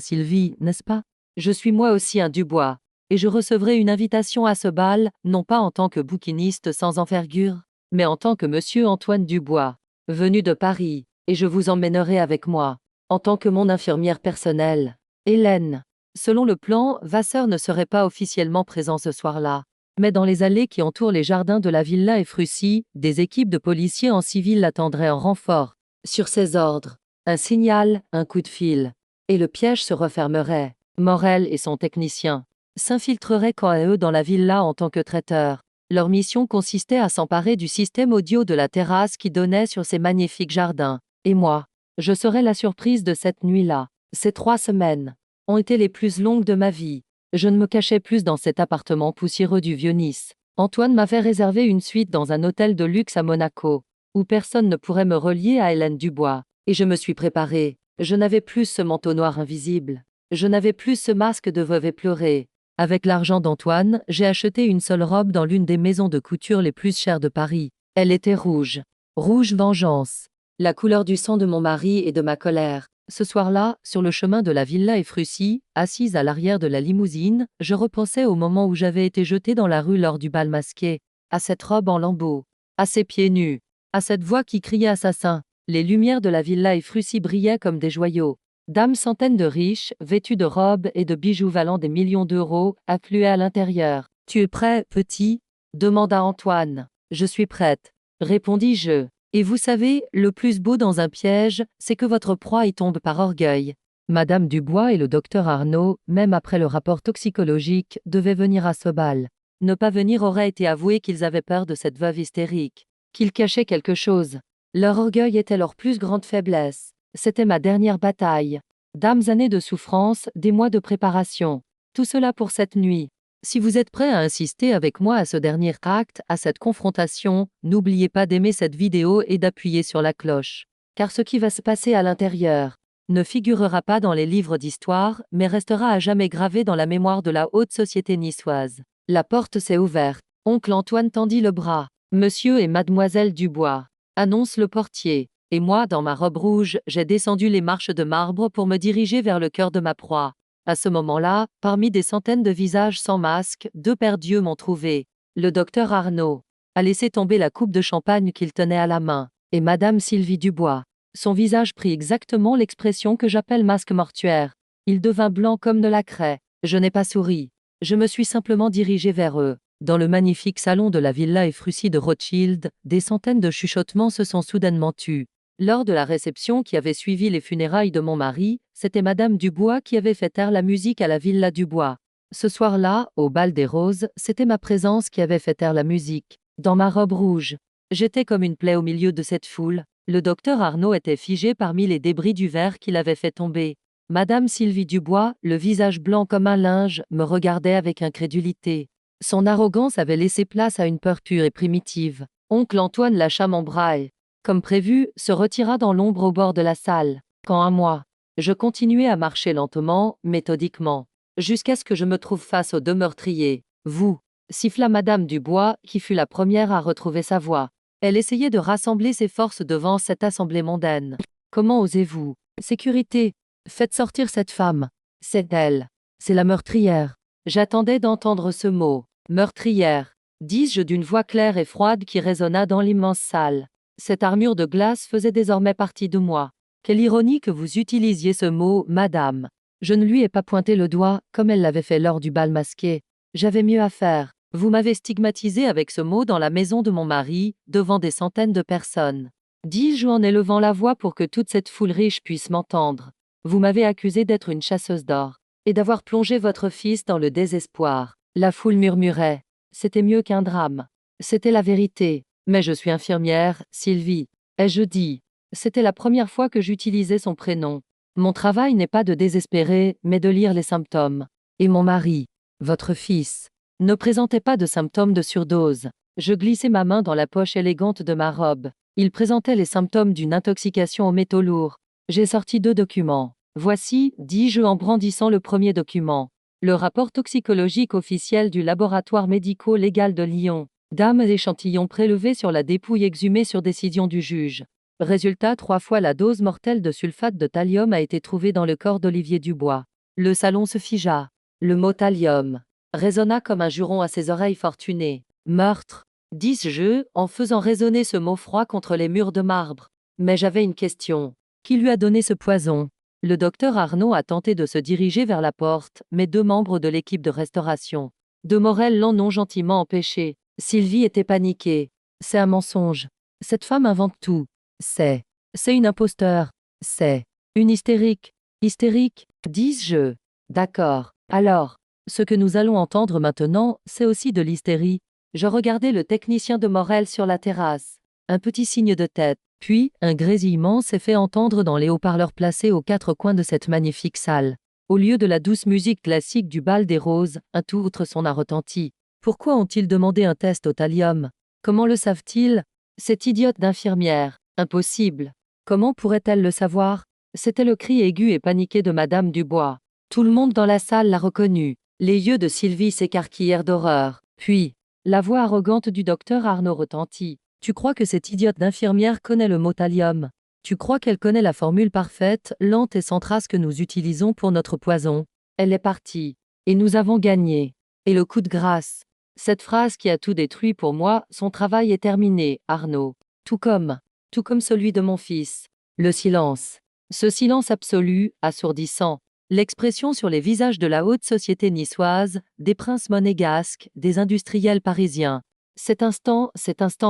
Sylvie, n'est-ce pas? Je suis moi aussi un Dubois. Et je recevrai une invitation à ce bal, non pas en tant que bouquiniste sans envergure, mais en tant que monsieur Antoine Dubois, venu de Paris, et je vous emmènerai avec moi, en tant que mon infirmière personnelle. Hélène. Selon le plan, Vasseur ne serait pas officiellement présent ce soir-là. Mais dans les allées qui entourent les jardins de la Villa Efrussi, des équipes de policiers en civil l'attendraient en renfort. Sur ses ordres, un signal, un coup de fil. Et le piège se refermerait. Morel et son technicien s'infiltreraient quant à eux dans la villa en tant que traiteurs. Leur mission consistait à s'emparer du système audio de la terrasse qui donnait sur ces magnifiques jardins. Et moi, je serais la surprise de cette nuit-là. Ces 3 semaines ont été les plus longues de ma vie. Je ne me cachais plus dans cet appartement poussiéreux du Vieux-Nice. Antoine m'avait réservé une suite dans un hôtel de luxe à Monaco, où personne ne pourrait me relier à Hélène Dubois. Et je me suis préparée. Je n'avais plus ce manteau noir invisible. Je n'avais plus ce masque de veuve éplorée. Avec l'argent d'Antoine, j'ai acheté une seule robe dans l'une des maisons de couture les plus chères de Paris. Elle était rouge. Rouge vengeance. La couleur du sang de mon mari et de ma colère. Ce soir-là, sur le chemin de la Villa Efrussi, assise à l'arrière de la limousine, je repensais au moment où j'avais été jetée dans la rue lors du bal masqué. À cette robe en lambeaux. À ces pieds nus. À cette voix qui criait assassin. Les lumières de la Villa Efrussi brillaient comme des joyaux. Dames centaines de riches, vêtus de robes et de bijoux valant des millions d'euros, affluaient à l'intérieur. « Tu es prêt, petit ?» demanda Antoine. « Je suis prête, » répondis-je. Et vous savez, le plus beau dans un piège, c'est que votre proie y tombe par orgueil. Madame Dubois et le docteur Arnaud, même après le rapport toxicologique, devaient venir à ce bal. Ne pas venir aurait été avouer qu'ils avaient peur de cette veuve hystérique, qu'ils cachaient quelque chose. Leur orgueil était leur plus grande faiblesse. C'était ma dernière bataille. Dames années de souffrance, des mois de préparation. Tout cela pour cette nuit. Si vous êtes prêts à insister avec moi à ce dernier acte, à cette confrontation, n'oubliez pas d'aimer cette vidéo et d'appuyer sur la cloche. Car ce qui va se passer à l'intérieur ne figurera pas dans les livres d'histoire, mais restera à jamais gravé dans la mémoire de la haute société niçoise. La porte s'est ouverte. Oncle Antoine tendit le bras. Monsieur et mademoiselle Dubois, annonce le portier. Et moi, dans ma robe rouge, j'ai descendu les marches de marbre pour me diriger vers le cœur de ma proie. À ce moment-là, parmi des centaines de visages sans masque, 2 paires d'yeux m'ont trouvé. Le docteur Arnaud a laissé tomber la coupe de champagne qu'il tenait à la main, et Madame Sylvie Dubois. Son visage prit exactement l'expression que j'appelle masque mortuaire. Il devint blanc comme de la craie. Je n'ai pas souri. Je me suis simplement dirigé vers eux. Dans le magnifique salon de la Villa Efrussi de Rothschild, des centaines de chuchotements se sont soudainement tus. Lors de la réception qui avait suivi les funérailles de mon mari, c'était Madame Dubois qui avait fait taire la musique à la Villa Dubois. Ce soir-là, au bal des roses, c'était ma présence qui avait fait taire la musique. Dans ma robe rouge, j'étais comme une plaie au milieu de cette foule. Le docteur Arnaud était figé parmi les débris du verre qu'il avait fait tomber. Madame Sylvie Dubois, le visage blanc comme un linge, me regardait avec incrédulité. Son arrogance avait laissé place à une peur pure et primitive. Oncle Antoine lâcha mon bras et, comme prévu, se retira dans l'ombre au bord de la salle. Quant à moi, je continuais à marcher lentement, méthodiquement, jusqu'à ce que je me trouve face aux 2 meurtriers. Vous, siffla Madame Dubois, qui fut la première à retrouver sa voix. Elle essayait de rassembler ses forces devant cette assemblée mondaine. Comment osez-vous? Sécurité, faites sortir cette femme. C'est elle. C'est la meurtrière. J'attendais d'entendre ce mot. Meurtrière, dis-je d'une voix claire et froide qui résonna dans l'immense salle. Cette armure de glace faisait désormais partie de moi. Quelle ironie que vous utilisiez ce mot, madame. Je ne lui ai pas pointé le doigt, comme elle l'avait fait lors du bal masqué. J'avais mieux à faire. Vous m'avez stigmatisé avec ce mot dans la maison de mon mari, devant des centaines de personnes. Dis-je en élevant la voix pour que toute cette foule riche puisse m'entendre. Vous m'avez accusé d'être une chasseuse d'or, et d'avoir plongé votre fils dans le désespoir. La foule murmurait. C'était mieux qu'un drame. C'était la vérité. Mais je suis infirmière, Sylvie. Ai-je dit. C'était la première fois que j'utilisais son prénom. Mon travail n'est pas de désespérer, mais de lire les symptômes. Et mon mari, votre fils, ne présentait pas de symptômes de surdose. Je glissai ma main dans la poche élégante de ma robe. Il présentait les symptômes d'une intoxication aux métaux lourds. J'ai sorti 2 documents. Voici, dis-je en brandissant le premier document. Le rapport toxicologique officiel du laboratoire médico-légal de Lyon. Dames échantillons prélevés sur la dépouille exhumée sur décision du juge. Résultat 3 fois la dose mortelle de sulfate de thallium a été trouvée dans le corps d'Olivier Dubois. Le salon se figea. Le mot thallium résonna comme un juron à ses oreilles fortunées. Meurtre, dis-je, en faisant résonner ce mot froid contre les murs de marbre. Mais j'avais une question. Qui lui a donné ce poison? Le docteur Arnaud a tenté de se diriger vers la porte, mais 2 membres de l'équipe de restauration De Morel l'en non gentiment empêché. Sylvie était paniquée. C'est un mensonge. Cette femme invente tout. C'est une imposteur. C'est une hystérique. Hystérique, dis-je. D'accord. Alors, ce que nous allons entendre maintenant, c'est aussi de l'hystérie. Je regardais le technicien de Morel sur la terrasse. Un petit signe de tête, puis un grésillement s'est fait entendre dans les haut-parleurs placés aux quatre coins de cette magnifique salle. Au lieu de la douce musique classique du bal des roses, un tout autre son a retenti. Pourquoi ont-ils demandé un test au thallium? Comment le savent-ils? Cette idiote d'infirmière. Impossible. Comment pourrait-elle le savoir? C'était le cri aigu et paniqué de Madame Dubois. Tout le monde dans la salle l'a reconnue. Les yeux de Sylvie s'écarquillèrent d'horreur. Puis, la voix arrogante du docteur Arnaud retentit. Tu crois que cette idiote d'infirmière connaît le mot thallium? Tu crois qu'elle connaît la formule parfaite, lente et sans trace que nous utilisons pour notre poison? Elle est partie. Et nous avons gagné. Et le coup de grâce. Cette phrase qui a tout détruit pour moi, son travail est terminé, Arnaud. Tout comme celui de mon fils. Le silence. Ce silence absolu, assourdissant. L'expression sur les visages de la haute société niçoise, des princes monégasques, des industriels parisiens. Cet instant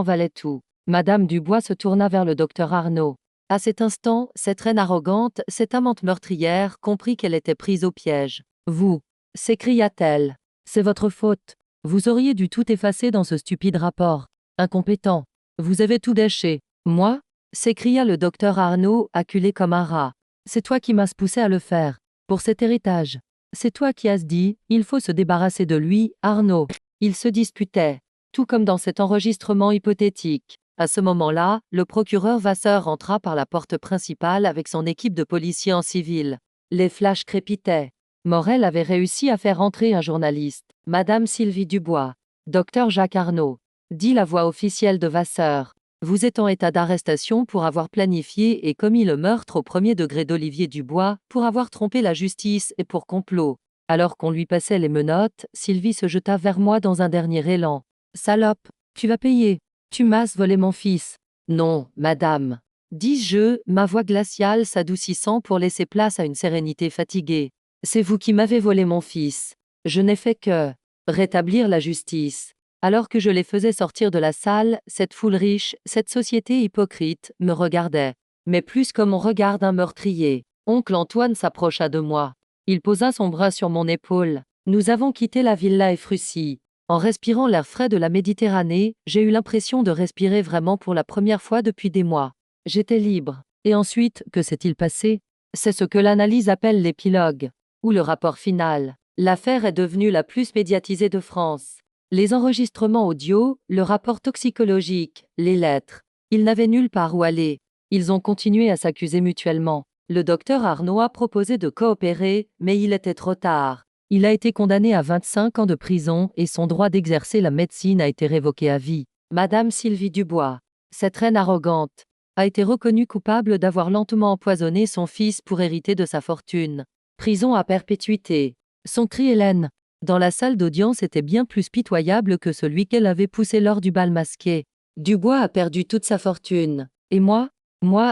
valait tout. Madame Dubois se tourna vers le docteur Arnaud. À cet instant, cette reine arrogante, cette amante meurtrière, comprit qu'elle était prise au piège. Vous, s'écria-t-elle, c'est votre faute. Vous auriez dû tout effacer dans ce stupide rapport. Incompétent. Vous avez tout déché. Moi? S'écria le docteur Arnaud, acculé comme un rat. C'est toi qui m'as poussé à le faire. Pour cet héritage. C'est toi qui as dit, il faut se débarrasser de lui, Arnaud. Ils se disputaient. Tout comme dans cet enregistrement hypothétique. À ce moment-là, le procureur Vasseur entra par la porte principale avec son équipe de policiers en civil. Les flashs crépitaient. Morel avait réussi à faire entrer un journaliste. Madame Sylvie Dubois. Docteur Jacques Arnaud. Dit la voix officielle de Vasseur. Vous êtes en état d'arrestation pour avoir planifié et commis le meurtre au premier degré d'Olivier Dubois, pour avoir trompé la justice et pour complot. Alors qu'on lui passait les menottes, Sylvie se jeta vers moi dans un dernier élan. Salope, tu vas payer. Tu m'as volé mon fils. Non, madame. Dis-je, ma voix glaciale s'adoucissant pour laisser place à une sérénité fatiguée. C'est vous qui m'avez volé mon fils. Je n'ai fait que rétablir la justice. Alors que je les faisais sortir de la salle, cette foule riche, cette société hypocrite, me regardait. Mais plus comme on regarde un meurtrier. Oncle Antoine s'approcha de moi. Il posa son bras sur mon épaule. Nous avons quitté la villa Efrussi. En respirant l'air frais de la Méditerranée, j'ai eu l'impression de respirer vraiment pour la première fois depuis des mois. J'étais libre. Et ensuite, que s'est-il passé? C'est ce que l'analyse appelle l'épilogue. Ou le rapport final. L'affaire est devenue la plus médiatisée de France. Les enregistrements audio, le rapport toxicologique, les lettres. Ils n'avaient nulle part où aller. Ils ont continué à s'accuser mutuellement. Le docteur Arnaud a proposé de coopérer, mais il était trop tard. Il a été condamné à 25 ans de prison et son droit d'exercer la médecine a été révoqué à vie. Madame Sylvie Dubois, cette reine arrogante, a été reconnue coupable d'avoir lentement empoisonné son fils pour hériter de sa fortune. Prison à perpétuité. Son cri Hélène, dans la salle d'audience était bien plus pitoyable que celui qu'elle avait poussé lors du bal masqué. Dubois a perdu toute sa fortune. Et moi,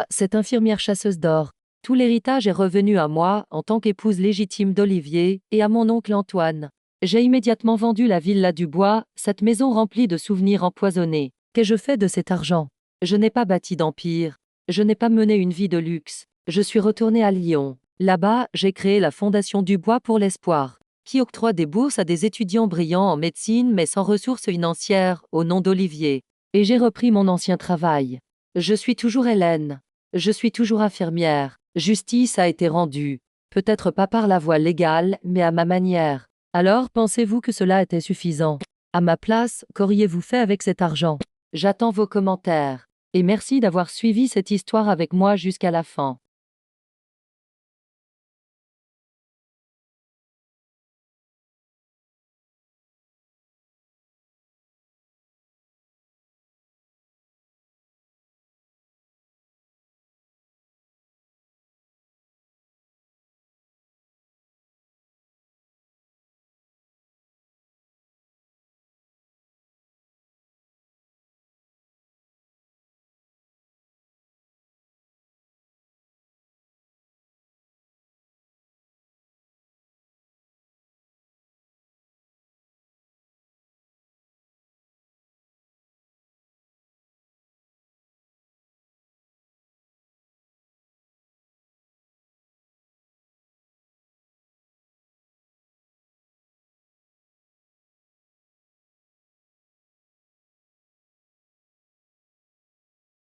cette infirmière chasseuse d'or, tout l'héritage est revenu à moi en tant qu'épouse légitime d'Olivier et à mon oncle Antoine. J'ai immédiatement vendu la villa Dubois, cette maison remplie de souvenirs empoisonnés. Qu'ai-je fait de cet argent? Je n'ai pas bâti d'empire. Je n'ai pas mené une vie de luxe. Je suis retourné à Lyon. Là-bas, j'ai créé la Fondation Dubois pour l'espoir, qui octroie des bourses à des étudiants brillants en médecine mais sans ressources financières, au nom d'Olivier. Et j'ai repris mon ancien travail. Je suis toujours Hélène. Je suis toujours infirmière. Justice a été rendue. Peut-être pas par la voie légale, mais à ma manière. Alors pensez-vous que cela était suffisant? À ma place, qu'auriez-vous fait avec cet argent? J'attends vos commentaires. Et merci d'avoir suivi cette histoire avec moi jusqu'à la fin.